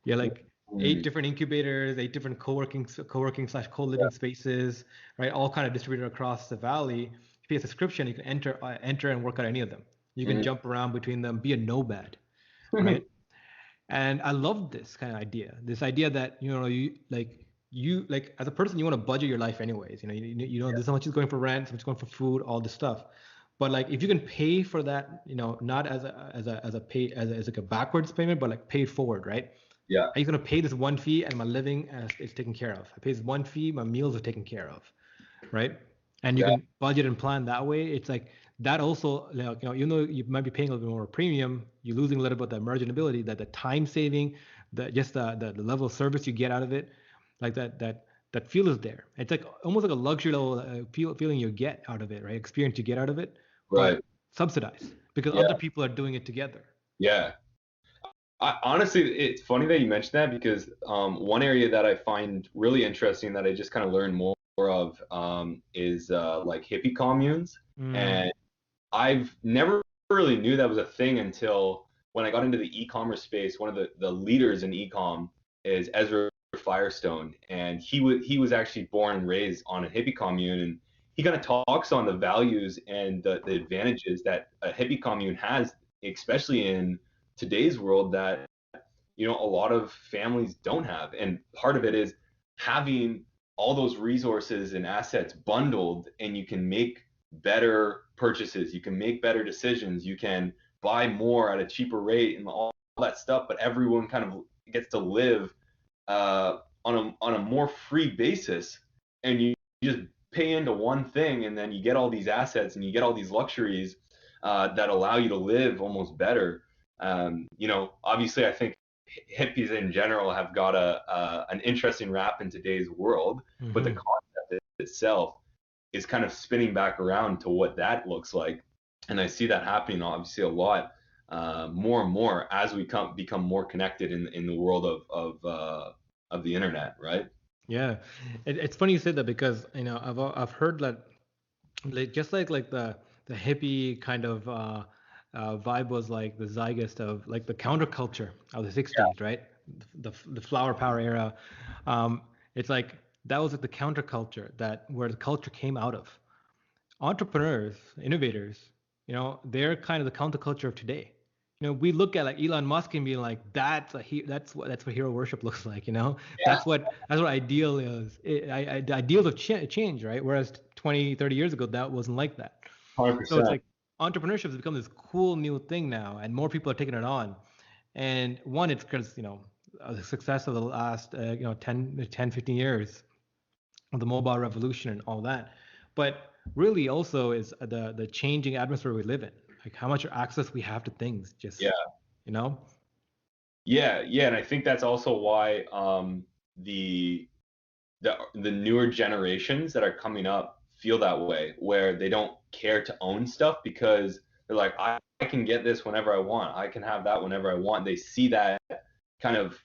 Yeah, like eight Mm. different incubators, eight different co-working slash co-living spaces, right? All kind of distributed across the Valley. If you pay a subscription, you can enter and work at any of them. You can Mhm. jump around between them, be a nomad, right? And I love this kind of idea. This idea that you as a person, you want to budget your life anyways. This is how much is going for rent, so much is going for food, all this stuff. But like, if you can pay for that, not as like a backwards payment, but like paid forward, right? Yeah. I'm gonna pay this one fee and my living is taken care of. I pay this one fee, my meals are taken care of, right? And you Yeah. can budget and plan that way. It's like that also, like, even though you might be paying a little bit more premium, you're losing a little bit of that margin ability, that the time saving, the level of service you get out of it, like that feel is there. It's like almost like a luxury level feeling you get out of it, right? Experience you get out of it, Right. but subsidized because Yeah. other people are doing it together. Yeah. Honestly, it's funny that you mentioned that, because one area that I find really interesting that I just kind of learned more of is like hippie communes. Mm, And I've never really knew that was a thing until when I got into the e-commerce space. One of the leaders in e-com is Ezra Firestone, and he was actually born and raised on a hippie commune, and he kind of talks on the values and the advantages that a hippie commune has, especially in today's world, that a lot of families don't have. And part of it is having all those resources and assets bundled, and you can make better purchases, you can make better decisions, you can buy more at a cheaper rate and all that stuff, but everyone kind of gets to live on a more free basis, and you just pay into one thing, and then you get all these assets and you get all these luxuries that allow you to live almost better. Obviously, I think hippies in general have got an interesting rap in today's world, but the hmm concept itself is kind of spinning back around to what that looks like, and I see that happening obviously a lot, more and more, as we become more connected in the world of the internet, right? Yeah, it's funny you said that, because I've heard that, like, just like the hippie kind of vibe was like the zeitgeist of like the counterculture of the 60s, right? The flower power era. It's like that was like the counterculture, that where the culture came out of. Entrepreneurs, innovators, they're kind of the counterculture of today. We look at like Elon Musk and be like, that's what hero worship looks like. Yeah. That's what ideal is. The ideals of change, right? Whereas 20, 30 years ago, that wasn't like that. So it's 100%. like entrepreneurship has become this cool new thing now, and more people are taking it on. And one, it's because the success of the last 10, 15 years of the mobile revolution and all that. But really also is the changing atmosphere we live in, like how much access we have to things, just, Yeah. you know Yeah, and I think that's also why the newer generations that are coming up feel that way, where they don't care to own stuff because they're like, I can get this whenever I want. I can have that whenever I want. They see that kind of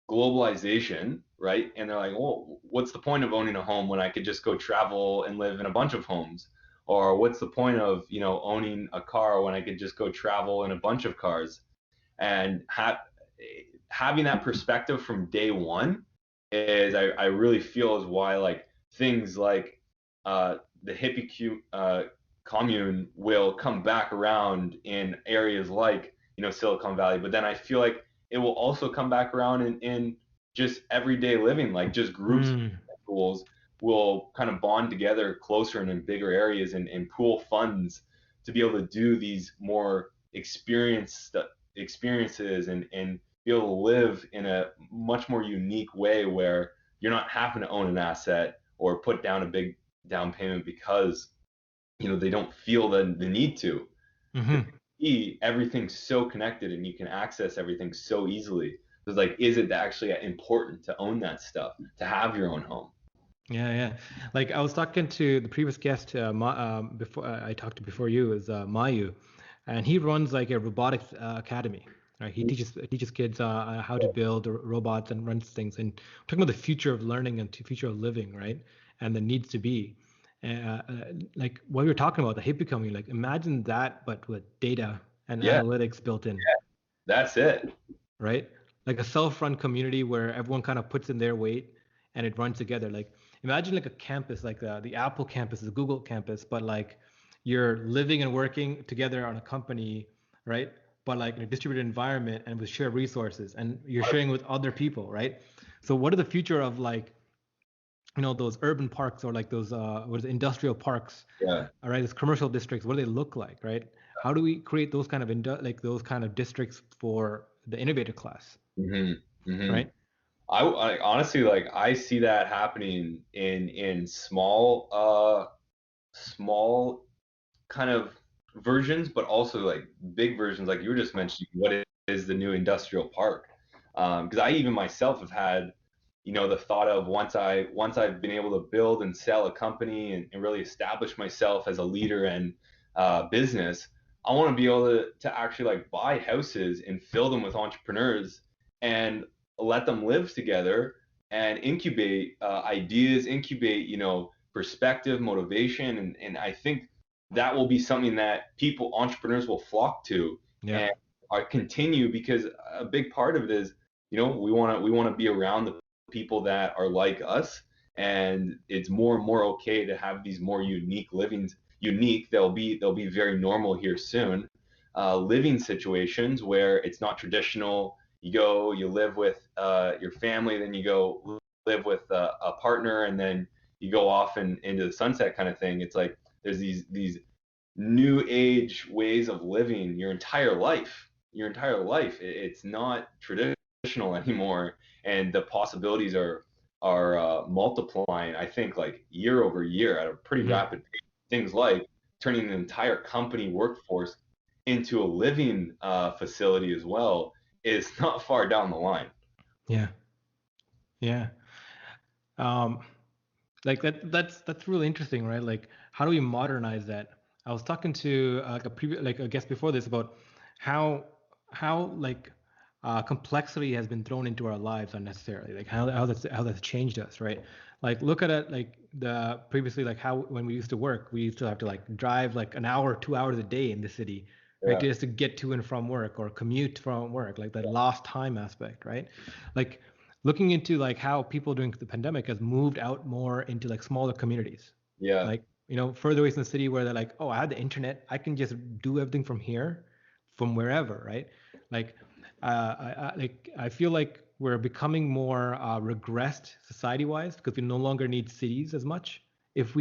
globalization, right? And they're like, well, what's the point of owning a home when I could just go travel and live in a bunch of homes? Or what's the point of, owning a car when I could just go travel in a bunch of cars? And having that perspective from day one is, I really feel, is why like things like the commune will come back around in areas like Silicon Valley. But then I feel like it will also come back around in just everyday living, like just groups of individuals will kind of bond together closer and in bigger areas, and pool funds to be able to do these more experiences, and be able to live in a much more unique way, where you're not having to own an asset or put down a big down payment because they don't feel the need to. Everything's so connected and you can access everything so easily. It's like, is it actually important to own that stuff, to have your own home? Yeah. Like I was talking to the previous guest before I talked to before you is Mayu, and he runs like a robotics academy. Right? He teaches kids how to build robots and runs things. And we're talking about the future of learning and the future of living, right? And the needs to be. Like what we were talking about, the Hippie Commune. Like imagine that, but with data and analytics built in. Yeah, that's it. Right? Like a self-run community where everyone kind of puts in their weight and it runs together. Like imagine like a campus, like the Apple campus, the Google campus, but like you're living and working together on a company, right? But like in a distributed environment and with shared resources, and you're sharing with other people, right? So what are the future of like, those urban parks, or like those what is it, industrial parks? Yeah. All right, those commercial districts. What do they look like, right? How do we create those kind of like those kind of districts for the innovator class, right? I honestly, like, I see that happening in small kind of versions, but also like big versions, like you were just mentioning. What is the new industrial park? Because I even myself have had, the thought of, once I've been able to build and sell a company, and really establish myself as a leader and business, I want to be able to actually like buy houses and fill them with entrepreneurs, and let them live together and incubate ideas, incubate perspective, motivation, and I think that will be something that entrepreneurs will flock to. Yeah. And are continue, because a big part of it is, we want to be around the people that are like us, and it's more and more okay to have these more unique livings. They'll be very normal here soon. Living situations where it's not traditional. You live with your family, then you go live with a partner, and then you go off into the sunset kind of thing. It's like there's these new age ways of living your entire life. It's not traditional anymore, and the possibilities are multiplying, I think, like year over year at a pretty rapid pace. Things like turning an entire company workforce into a living facility as well is not far down the line. Yeah. Like that's really interesting, right? Like how do we modernize that? I was talking to like a guest before this about how like complexity has been thrown into our lives unnecessarily, like how that's changed us, right? Like look at it, like the previously, like how when we used to work, we used to have to like drive like an hour, 2 hours a day in the city, right? Just to get to and from work, or commute from work, like that lost time aspect, right? Like looking into like how people during the pandemic has moved out more into like smaller communities. Like, further away from the city, where they're like, oh, I have the internet, I can just do everything from here, from wherever, right? Like, I feel like we're becoming more regressed society-wise, because we no longer need cities as much as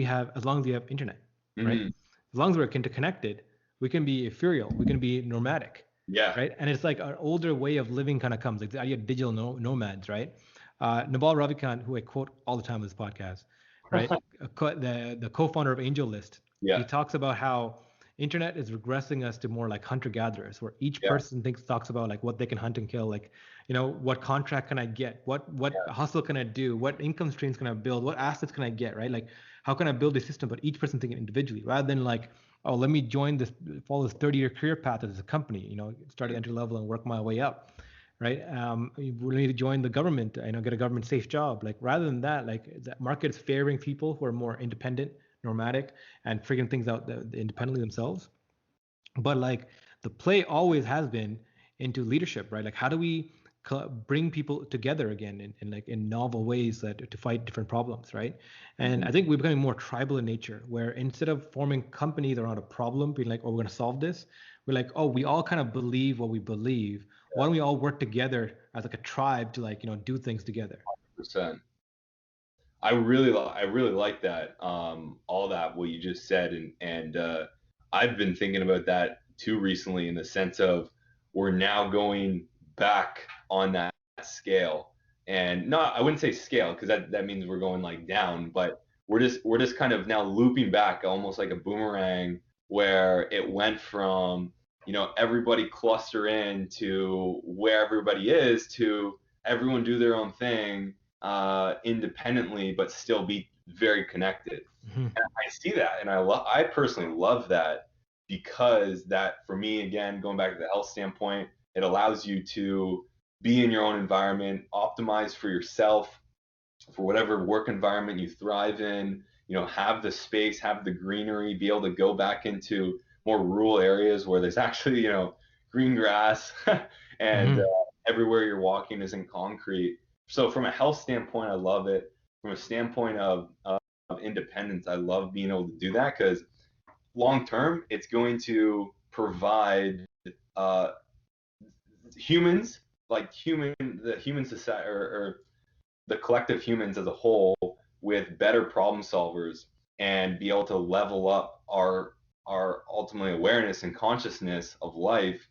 long as we have internet, right? As long as we're interconnected, we can be ethereal, we can be nomadic. Yeah. Right. And it's like an older way of living kind of comes, like the idea of digital nomads, right? Naval Ravikant, who I quote all the time in this podcast, right? The co-founder of AngelList. Yeah. He talks about how internet is regressing us to more like hunter-gatherers, where each Yeah. person talks about like what they can hunt and kill, like, what contract can I get, what hustle can I do, what income streams can I build, what assets can I get, right? Like, how can I build a system? But each person thinking individually, rather than like, oh, let me follow this 30-year career path as a company, start at entry level and work my way up, right? We need to join the government, get a government safe job. Like, rather than that, like, the market is favoring people who are more independent, nomadic, and figuring things out independently themselves. But like, the play always has been into leadership, right? Like, how do we bring people together again in novel ways to fight different problems, right? And I think we're becoming more tribal in nature, where instead of forming companies around a problem, being like, oh, we're going to solve this, we're like, oh, we all kind of believe what we believe. Why don't we all work together as like a tribe to like, do things together? 100%. I really like that, all that what you just said, and I've been thinking about that too recently, in the sense of we're now going back on that scale, and not, I wouldn't say scale, because that means we're going like down, but we're just kind of now looping back, almost like a boomerang, where it went from, everybody cluster in to where everybody is, to everyone do their own thing, independently, but still be very connected. Mhm. And I see that, and I personally love that, because that, for me, again, going back to the health standpoint, it allows you to be in your own environment, optimize for yourself, for whatever work environment you thrive in. Have the space, have the greenery, be able to go back into more rural areas where there's actually, green grass, and Mhm. everywhere you're walking isn't concrete. So from a health standpoint, I love it. From a standpoint of independence, I love being able to do that, because long term, it's going to provide, uh, humans, like the human society, or the collective humans as a whole, with better problem solvers, and be able to level up our ultimately awareness and consciousness of life,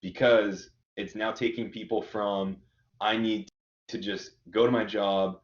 because it's now taking people from, I need to just go to my job,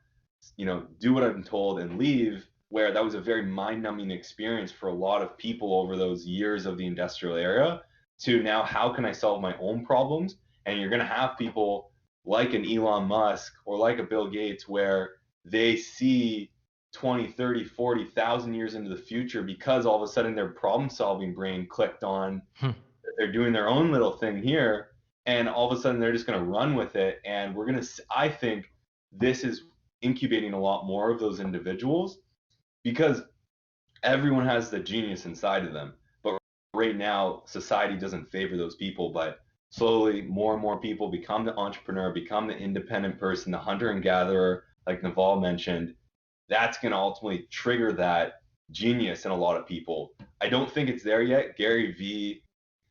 do what I'm told and leave, where that was a very mind-numbing experience for a lot of people over those years of the industrial era, to now, how can I solve my own problems? And you're going to have people like an Elon Musk or like a Bill Gates, where they see 20, 30, 40,000 years into the future, because all of a sudden their problem solving brain clicked on, Hmm. they're doing their own little thing here, and all of a sudden they're just going to run with it, and I think this is incubating a lot more of those individuals, because everyone has the genius inside of them, but right now society doesn't favor those people. But slowly, more and more people become the entrepreneur, become the independent person, the hunter and gatherer, like Naval mentioned. That's going to ultimately trigger that genius in a lot of people. I don't think it's there yet. Gary Vee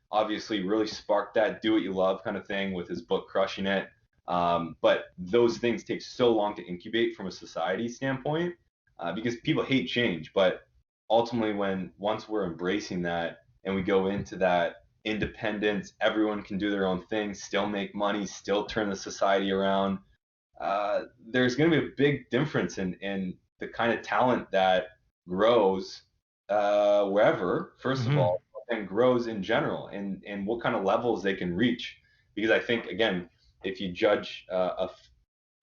obviously really sparked that do what you love kind of thing with his book Crushing It. But those things take so long to incubate from a society standpoint, because people hate change. But ultimately, once we're embracing that, and we go into that independence, everyone can do their own thing, still make money, still turn the society around. There's going to be a big difference in the kind of talent that grows, wherever, first of Mhm. all, and grows in general, and what kind of levels they can reach. Because I think, again, if you judge,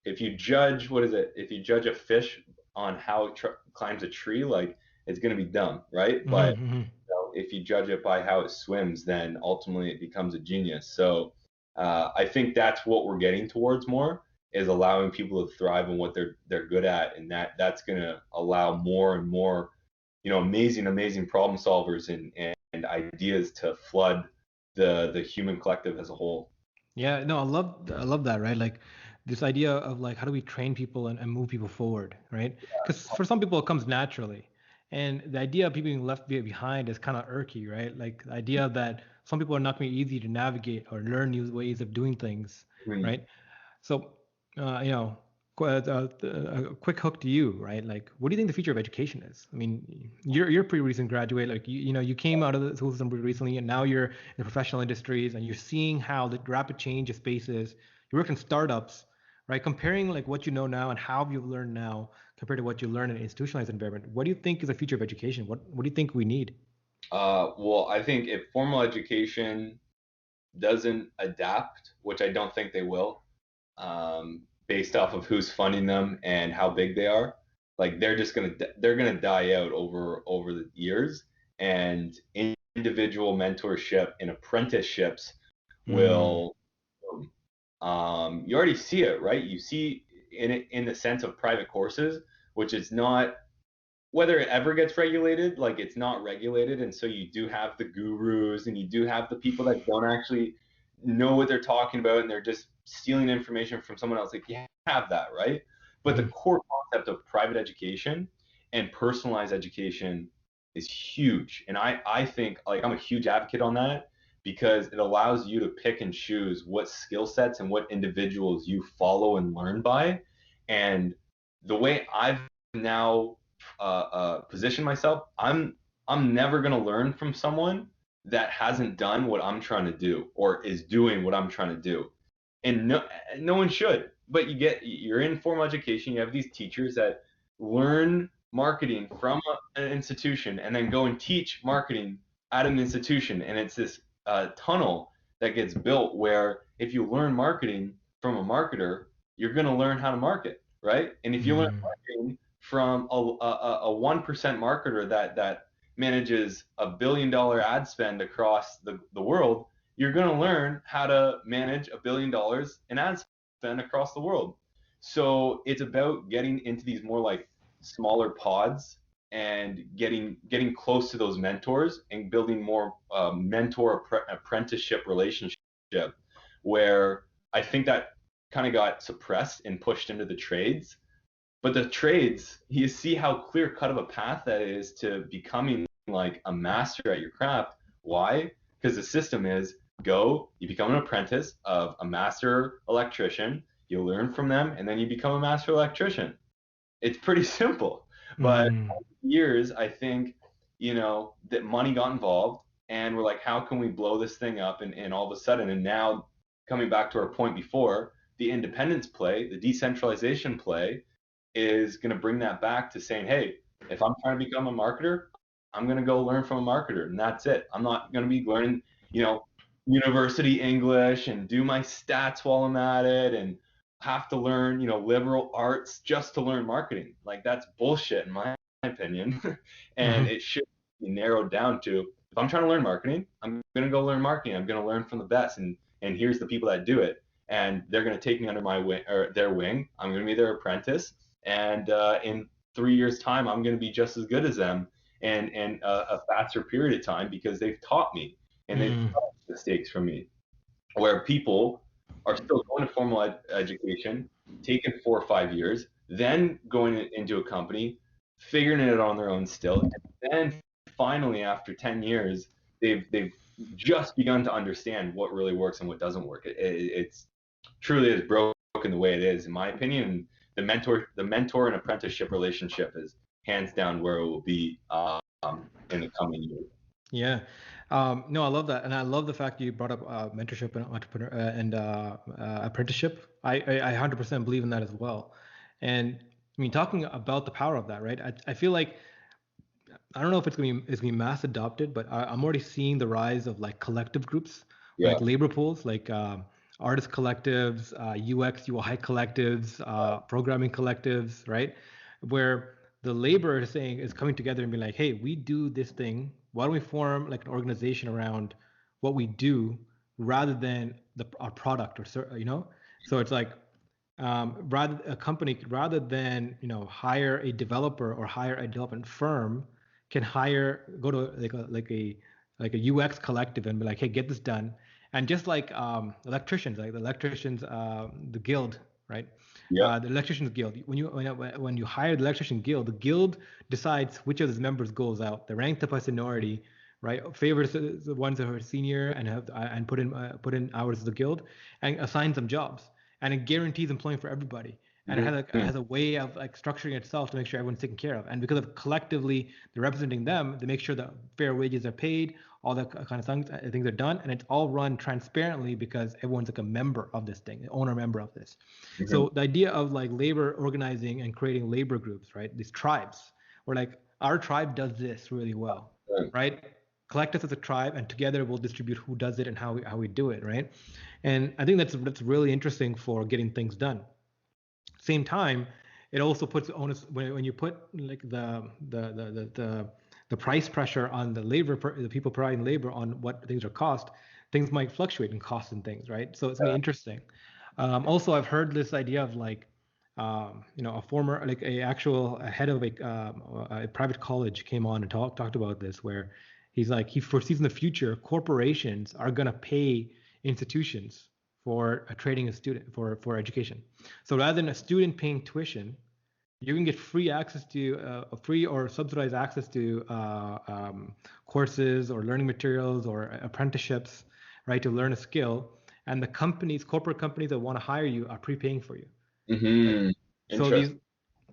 if you judge, what is it? If you judge a fish on how it climbs a tree, like, it's going to be dumb, right? Mhm. But Mhm. if you judge it by how it swims, then ultimately it becomes a genius. So I think that's what we're getting towards more, is allowing people to thrive in what they're good at, and that's going to allow more and more, amazing problem solvers, and ideas to flood the human collective as a whole. Yeah, no, I love that, right? Like, this idea of like, how do we train people and move people forward, right? Because for some people it comes naturally, and the idea of people being left behind is kind of irky, right? Like, the idea that some people are not going to be easy to navigate or learn new ways of doing things, Mm. right? So, uh, you know, a quick hook to you, right? Like, what do you think the future of education is? I mean, you're a pretty recent graduate. Like, you came out of the school system pretty recently, and now you're in the professional industries, and you're seeing how the rapid change of spaces. You work in startups, right? Comparing like what you know now and how you've learned now compared to what you learn in an institutionalized environment. What do you think is the future of education? What do you think we need? Well, I think if formal education doesn't adapt, which I don't think they will, based off of who's funding them and how big they are, like they're gonna die out over the years, and individual mentorship and apprenticeships Mm. will. You already see it, right? You see in it in the sense of private courses, which is not whether it ever gets regulated, like it's not regulated, and so you do have the gurus and you do have the people that don't actually know what they're talking about and they're just stealing information from someone else. Like you have that, right? But the Mhm. core concept of private education and personalized education is huge. And I think like I'm a huge advocate on that because it allows you to pick and choose what skill sets and what individuals you follow and learn by. And the way I've now position myself, I'm never gonna learn from someone that hasn't done what I'm trying to do or is doing what I'm trying to do, and no one should. But you're in formal education. You have these teachers that learn marketing from an institution and then go and teach marketing at an institution, and it's this tunnel that gets built where if you learn marketing from a marketer, you're going to learn how to market, right? And if you learn Mm. marketing from a 1% marketer that manages $1 billion ad spend across the world, you're going to learn how to manage $1 billion in ad spend across the world. So it's about getting into these more like smaller pods and getting close to those mentors and building more mentor apprenticeship relationship where I think that kind of got suppressed and pushed into the trades. But the trades, you see how clear cut of a path that is to becoming like a master at your craft. Why? Because the system is go, you become an apprentice of a master electrician, you learn from them, and then you become a master electrician. It's pretty simple. But Mm. years, I think, that money got involved and we're like, how can we blow this thing up? And all of a sudden, and now coming back to our point before, the independence play, the decentralization play is going to bring that back to saying, hey, if I'm trying to become a marketer, I'm going to go learn from a marketer, and that's it. I'm not going to be learning, you know, university English and do my stats while I'm at it and have to learn, liberal arts just to learn marketing. Like that's bullshit in my opinion. And Mhm. it should be narrowed down to if I'm trying to learn marketing, I'm going to go learn marketing. I'm going to learn from the best, and here's the people that do it, and they're going to take me under my wing or their wing. I'm going to be their apprentice, and in 3 years' time, I'm going to be just as good as them, and a faster period of time because they've taught me and they've Mm. taught mistakes from me. Where people are still going to formal education, taking 4 or 5 years, then going into a company, figuring it out on their own still, and then finally after 10 years, they've just begun to understand what really works and what doesn't work. It's truly is broken the way it is, in my opinion. And the mentor and apprenticeship relationship is hands down where it will be in the coming years. Yeah. No, I love that, and I love the fact you brought up mentorship and entrepreneur and apprenticeship. I 100% believe in that as well. And I mean, talking about the power of that, right? I feel like I don't know if it's gonna be mass adopted, but I'm already seeing the rise of like collective groups, or Yeah, like labor pools, like artist collectives, UX UI collectives, programming collectives, right? Where the labor is coming together and being like, hey, we do this thing. Why don't we form like an organization around what we do rather than our product So it's like rather a company rather than hire a developer or hire a development firm can go to like a UX collective and be like, hey, get this done. And just like electricians, like the electricians, the guild, right? yeah, The electricians guild. When you hire the electrician guild, the guild decides which of its members goes out. They're ranked up by seniority, right? Favors the ones that are senior and have and put in hours of the guild, and assigns them jobs, and it guarantees employment for everybody. And it has a way of like structuring itself to make sure everyone's taken care of. And because of collectively they're representing them, they make sure that fair wages are paid, all that kind of things are done, and it's all run transparently because everyone's like a member of this thing, an owner member of this. mm-hmm. So the idea of like labor organizing and creating labor groups, right? These tribes, where like our tribe does this really well, right? collect us as a tribe, and together we'll distribute who does it and how we do it, right? And I think that's really interesting for getting things done. Same time, it also puts onus when you put like the price pressure on the the people providing labor on what things are cost. Things might fluctuate in cost and things, right? So it's gonna be interesting. Also, I've heard this idea of like, a former like a head of a private college came on and talked about this, where he's like he foresees in the future corporations are gonna pay institutions for trading a student for education. So rather than a student paying tuition, you can get free access to free or subsidized access to courses or learning materials or apprenticeships, right, to learn a skill. And the corporate companies that want to hire you are prepaying for you. Right? Mm-hmm. So these,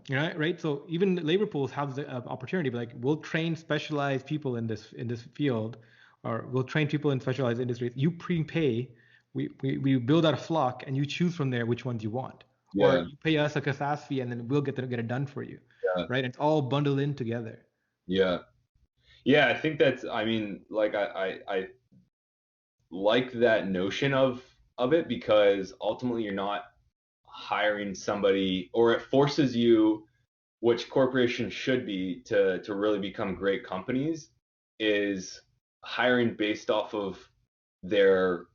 Interesting. right? So even labor pools have the opportunity, but like we'll train specialized people in this field, or we'll train people in specialized industries. You prepay, we build out a flock, and you choose from there which ones you want, or Yeah. you pay us like a SaaS fee, and then we'll get it done for you, Yeah. right? It's all bundled in together. Yeah. Yeah. I think that's, I mean, like I like that notion of it because ultimately you're not hiring somebody, or it forces you, which corporations should be to really become great companies, is hiring based off of their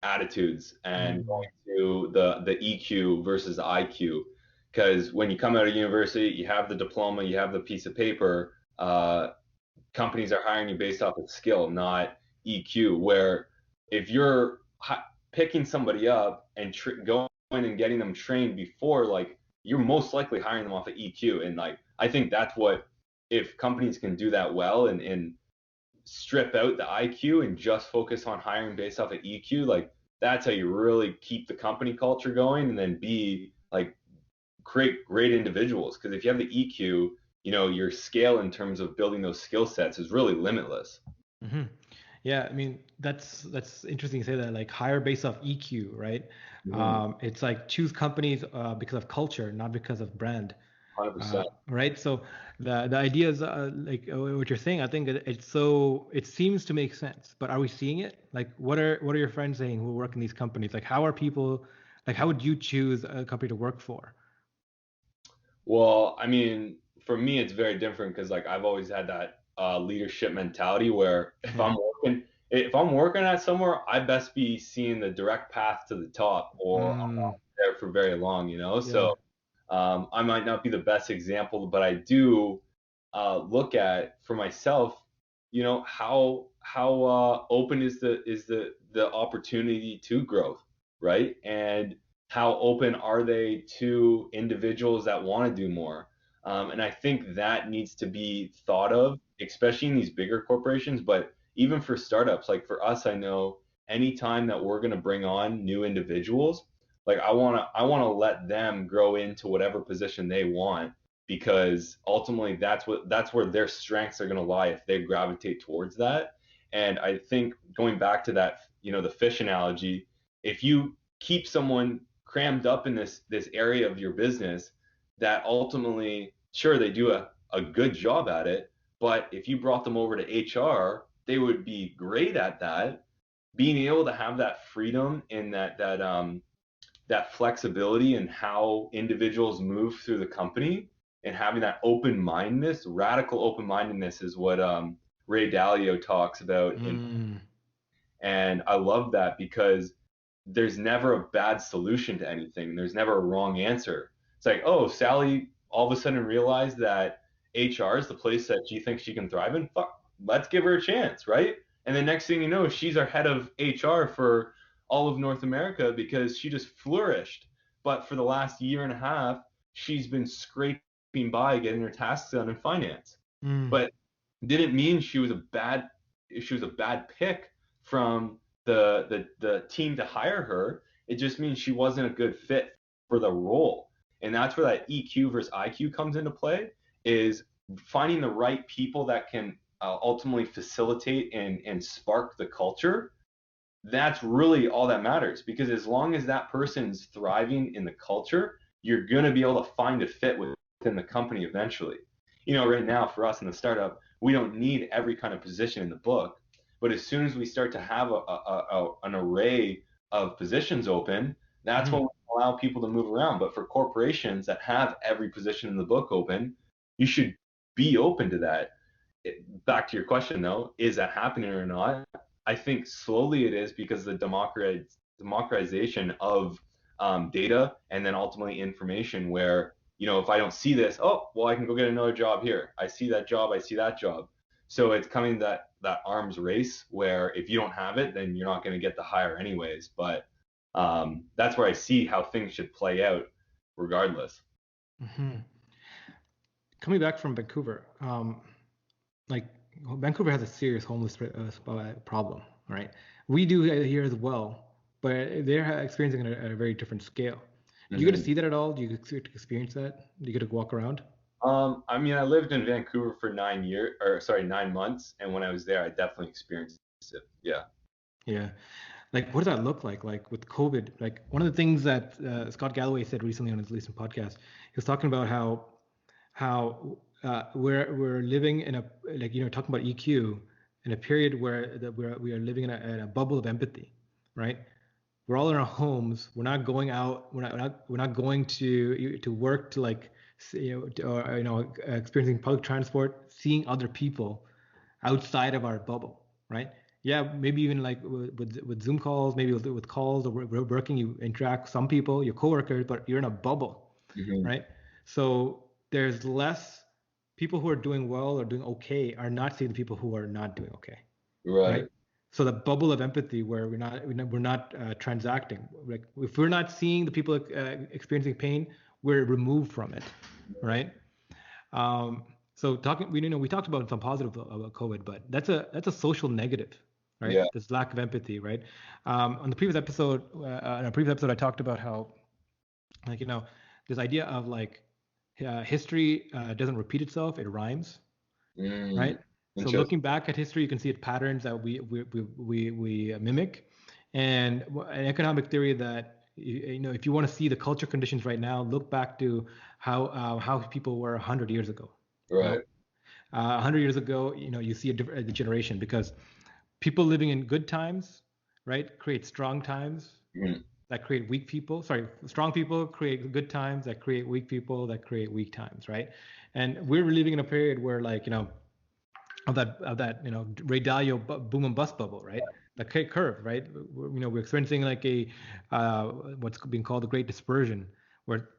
attitudes and Mm, going to the EQ versus IQ. Because when you come out of university, you have the diploma, you have the piece of paper. Companies are hiring you based off of skill, not EQ. Where if you're picking somebody up and going and getting them trained before, like you're most likely hiring them off of EQ. And like I think that's what, if companies can do that well and strip out the IQ and just focus on hiring based off of EQ, like that's how you really keep the company culture going, and then be like create great individuals. Because if you have the EQ, your scale in terms of building those skill sets is really limitless. hmm Yeah, I mean that's interesting to say that, like hire based off EQ, right? Mm-hmm. It's like choose companies because of culture, not because of brand. 100%. Right. So the idea is like what you're saying. I think it seems to make sense, but are we seeing it? Like, what are your friends saying who work in these companies? Like, how are people? Like, how would you choose a company to work for? Well, I mean, for me, it's very different because like I've always had that leadership mentality where Hmm if I'm working at somewhere, I best be seeing the direct path to the top, or I'm Mm, not there for very long. yeah. So I might not be the best example, but I do look at for myself, how open is the opportunity to growth, right? And how open are they to individuals that want to do more? And I think that needs to be thought of, especially in these bigger corporations, but even for startups, like for us, I know anytime that we're going to bring on new individuals, like I want to let them grow into whatever position they want, because ultimately that's where their strengths are going to lie if they gravitate towards that. And I think going back to that, the fish analogy, if you keep someone crammed up in this area of your business that ultimately, sure, they do a good job at it, but if you brought them over to HR, they would be great at that. Being able to have that freedom and that flexibility in how individuals move through the company, and having that open-mindedness, radical open-mindedness, is what Ray Dalio talks about. Mm, And I love that because there's never a bad solution to anything. There's never a wrong answer. It's like, oh, Sally all of a sudden realized that HR is the place that she thinks she can thrive in. Fuck, let's give her a chance, right? And the next thing you know, she's our head of HR for all of North America because she just flourished. But for the last year and a half, she's been scraping by getting her tasks done in finance. mm, But didn't mean she was a bad pick from the team to hire her. It just means she wasn't a good fit for the role. And that's where that EQ versus IQ comes into play, is finding the right people that can ultimately facilitate and spark the culture. That's really all that matters, because as long as that person's thriving in the culture, you're going to be able to find a fit within the company eventually. Right now for us in the startup, we don't need every kind of position in the book. But as soon as we start to have an array of positions open, that's when we allow people to move around. But for corporations that have every position in the book open, you should be open to that. Back to your question though, is that happening or not? I think slowly it is, because the democratization of data, and then ultimately information, where, if I don't see this, oh, well, I can go get another job here. I see that job, I see that job. So it's coming that arms race where if you don't have it, then you're not going to get the hire anyways. But that's where I see how things should play out regardless. Mm-hmm. Coming back from Vancouver, like Vancouver has a serious homeless problem, right? We do here as well, but they're experiencing it at a very different scale. Do you get to see that at all? Do you get to experience that? Do you get to walk around? I mean, I lived in Vancouver for 9 years, or sorry, 9 months, and when I was there, I definitely experienced it. Yeah. Yeah. Like, what does that look like? Like with COVID, like one of the things that Scott Galloway said recently on his recent podcast, he was talking about how we're living in a, like, talking about EQ in a period where we are living in a bubble of empathy, right? We're all in our homes. We're not going out. We're not going to work to, like, or experiencing public transport, seeing other people outside of our bubble, right? Yeah, maybe even like with Zoom calls, maybe with calls or working, you interact with some people, your coworkers, but you're in a bubble, Mm-hmm. right? So there's less people who are doing well or doing okay are not seeing the people who are not doing okay, Right. right? So the bubble of empathy where we're not transacting. Like if we're not seeing the people experiencing pain, we're removed from it, right? So we talked about some positive about COVID, but that's a social negative, right? Yeah. This lack of empathy, right? On the previous episode, in a previous episode, I talked about how, like, this idea of, like, history doesn't repeat itself; it rhymes, Mm. right? So Interesting. looking back at history, you can see patterns that we mimic, and an economic theory that, if you want to see the culture conditions right now, look back to how people were 100 years ago. Right. 100 years ago, you see a different generation, because people living in good times, right, create strong times Mm. that create weak people. Sorry, strong people create good times that create weak people that create weak times, right? And we're living in a period where, like, of that Ray Dalio boom and bust bubble, right? The curve, right? We're experiencing like a what's being called the Great Dispersion, where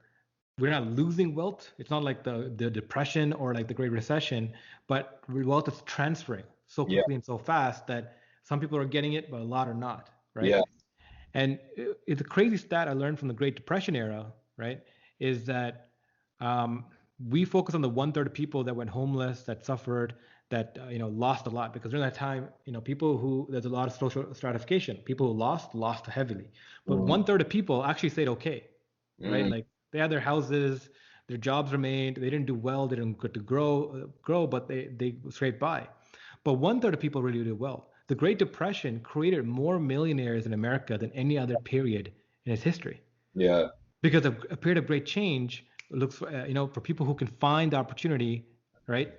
we're not losing wealth. It's not like the depression or like the Great Recession, but wealth is transferring so Yeah. quickly and so fast that some people are getting it, but a lot are not, right? Yeah. And it's a crazy stat I learned from the Great Depression era, right? Is that um, we focus on the one third of people that went homeless, that suffered, that lost a lot, because during that time, people who there's a lot of social stratification. People who lost heavily, but Mm. 1/3 of people actually stayed okay, right? Mm. Like they had their houses, their jobs remained, they didn't do well, they didn't get to grow, but they scraped by. But 1/3 of people really did well. The Great Depression created more millionaires in America than any other period in its history, Yeah. because a period of great change looks for, for people who can find the opportunity, right?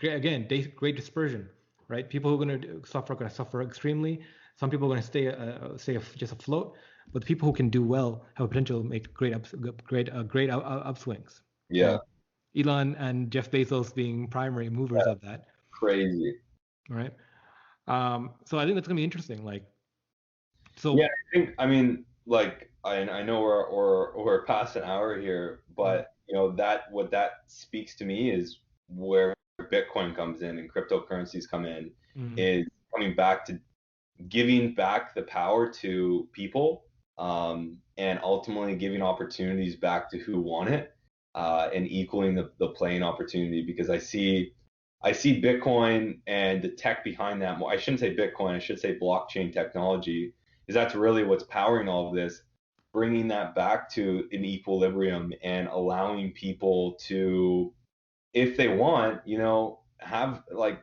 Again, great dispersion, right? People who are going to suffer are going to suffer extremely. Some people are going to stay just afloat, but the people who can do well have a potential to make great upswings, Yeah. Elon and Jeff Bezos being primary movers of that, Crazy. right? So I think that's going to be interesting. Like, Yeah, so. I mean, like, I know we're past an hour here, Mm, but that what that speaks to me is where Bitcoin comes in and cryptocurrencies come in, mm, is coming back to giving back the power to people, and ultimately giving opportunities back to who want it, and equaling the playing opportunity, because I see Bitcoin and the tech behind that. Well, I shouldn't say Bitcoin, I should say blockchain technology, is that's really what's powering all of this, bringing that back to an equilibrium and allowing people to, if they want, have, like,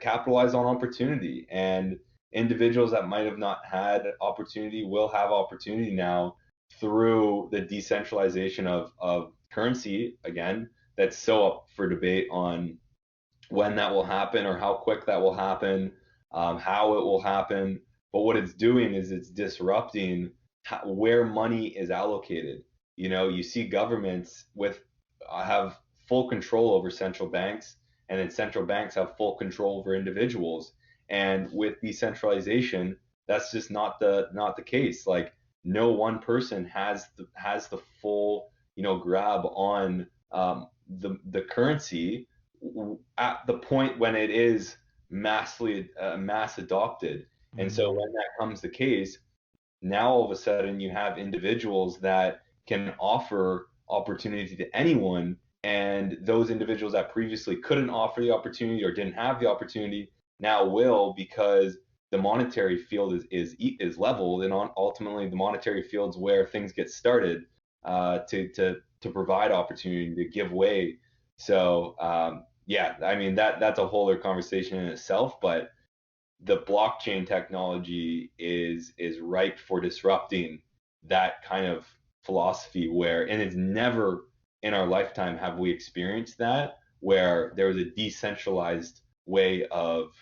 capitalize on opportunity. And individuals that might have not had opportunity will have opportunity now through the decentralization of currency, again, that's so up for debate on when that will happen or how quick that will happen, how it will happen. But what it's doing is it's disrupting where money is allocated. You know, you see governments with have full control over central banks, and then central banks have full control over individuals. And with decentralization, that's just not the case. Like no one person has the full grab on the currency at the point when it is mass adopted. And so Mm. when that comes the case, now all of a sudden you have individuals that can offer opportunity to anyone, and those individuals that previously couldn't offer the opportunity or didn't have the opportunity now will, because the monetary field is leveled, and ultimately the monetary field's where things get started to provide opportunity to give way. So yeah, I mean that's a whole other conversation in itself, but the blockchain technology is ripe for disrupting that kind of philosophy where, and it's never in our lifetime have we experienced that, where there was a decentralized way of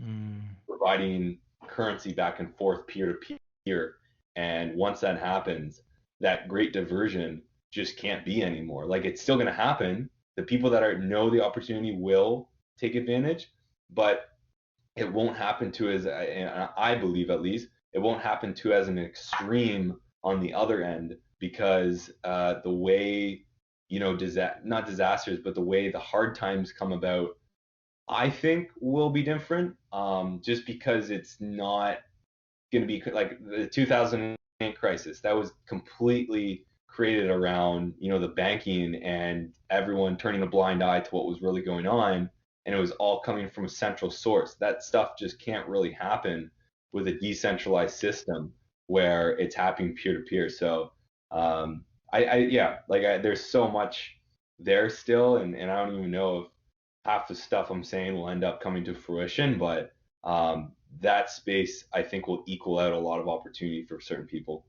Mm. providing currency back and forth peer to peer. And once that happens, that great diversion just can't be anymore. Like it's still going to happen. The people that know the opportunity will take advantage, but it won't happen to as I believe at least it won't happen to as an extreme on the other end, because the way not disasters, but the way the hard times come about, I think will be different. Just because it's not going to be like the 2008 crisis that was completely created around the banking and everyone turning a blind eye to what was really going on, and it was all coming from a central source. That stuff just can't really happen with a decentralized system where it's happening peer to peer. So I yeah, like there's so much there still, and I don't even know if half the stuff I'm saying will end up coming to fruition, but that space I think will equal out a lot of opportunity for certain people.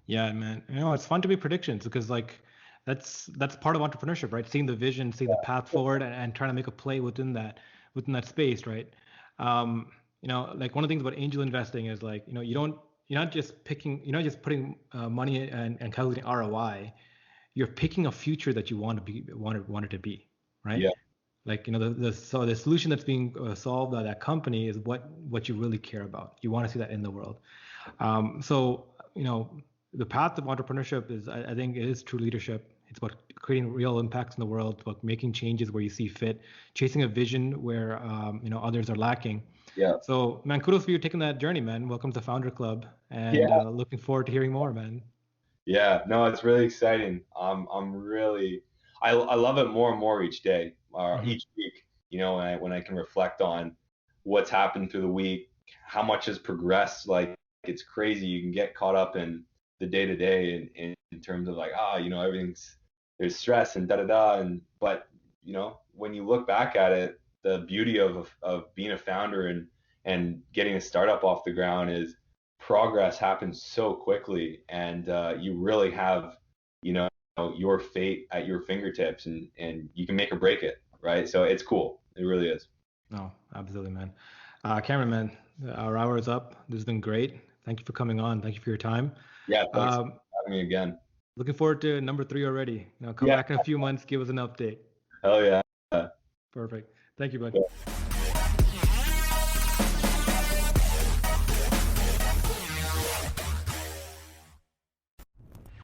Yeah, man. It's fun to make predictions because like that's part of entrepreneurship, right? Seeing the vision, seeing the path forward, and trying to make a play within that space, right? Like one of the things about angel investing is like, you're not just putting money and calculating ROI. You're picking a future that you want it to be, right? Yeah, Like the solution that's being solved by that company is what you really care about. You want to see that in the world. So the path of entrepreneurship is, I think, it is true leadership. It's about creating real impacts in the world. It's about making changes where you see fit, chasing a vision where others are lacking. yeah, So, man, kudos for you taking that journey, man. Welcome to the Founder Club, and yeah, looking forward to hearing more, man. yeah. No, it's really exciting. I'm really, I love it more and more each day, or Hmm. each week. When I can reflect on what's happened through the week, how much has progressed. Like it's crazy. You can get caught up in the day to day in terms of like, everything's there's stress and da da da, and but when you look back at it, the beauty of being a founder and getting a startup off the ground is progress happens so quickly, and you really have you know your fate at your fingertips, and you can make or break it, right? So it's cool. It really is. No, absolutely, man. Cameron, man, our hour is up. This has been great. Thank you for coming on. Thank you for your time. Yeah, thanks for Um, having me again. Looking forward to number three already. Now come Yeah, back in a few months, give us an update. hell yeah. Perfect. Thank you, bud. Yeah.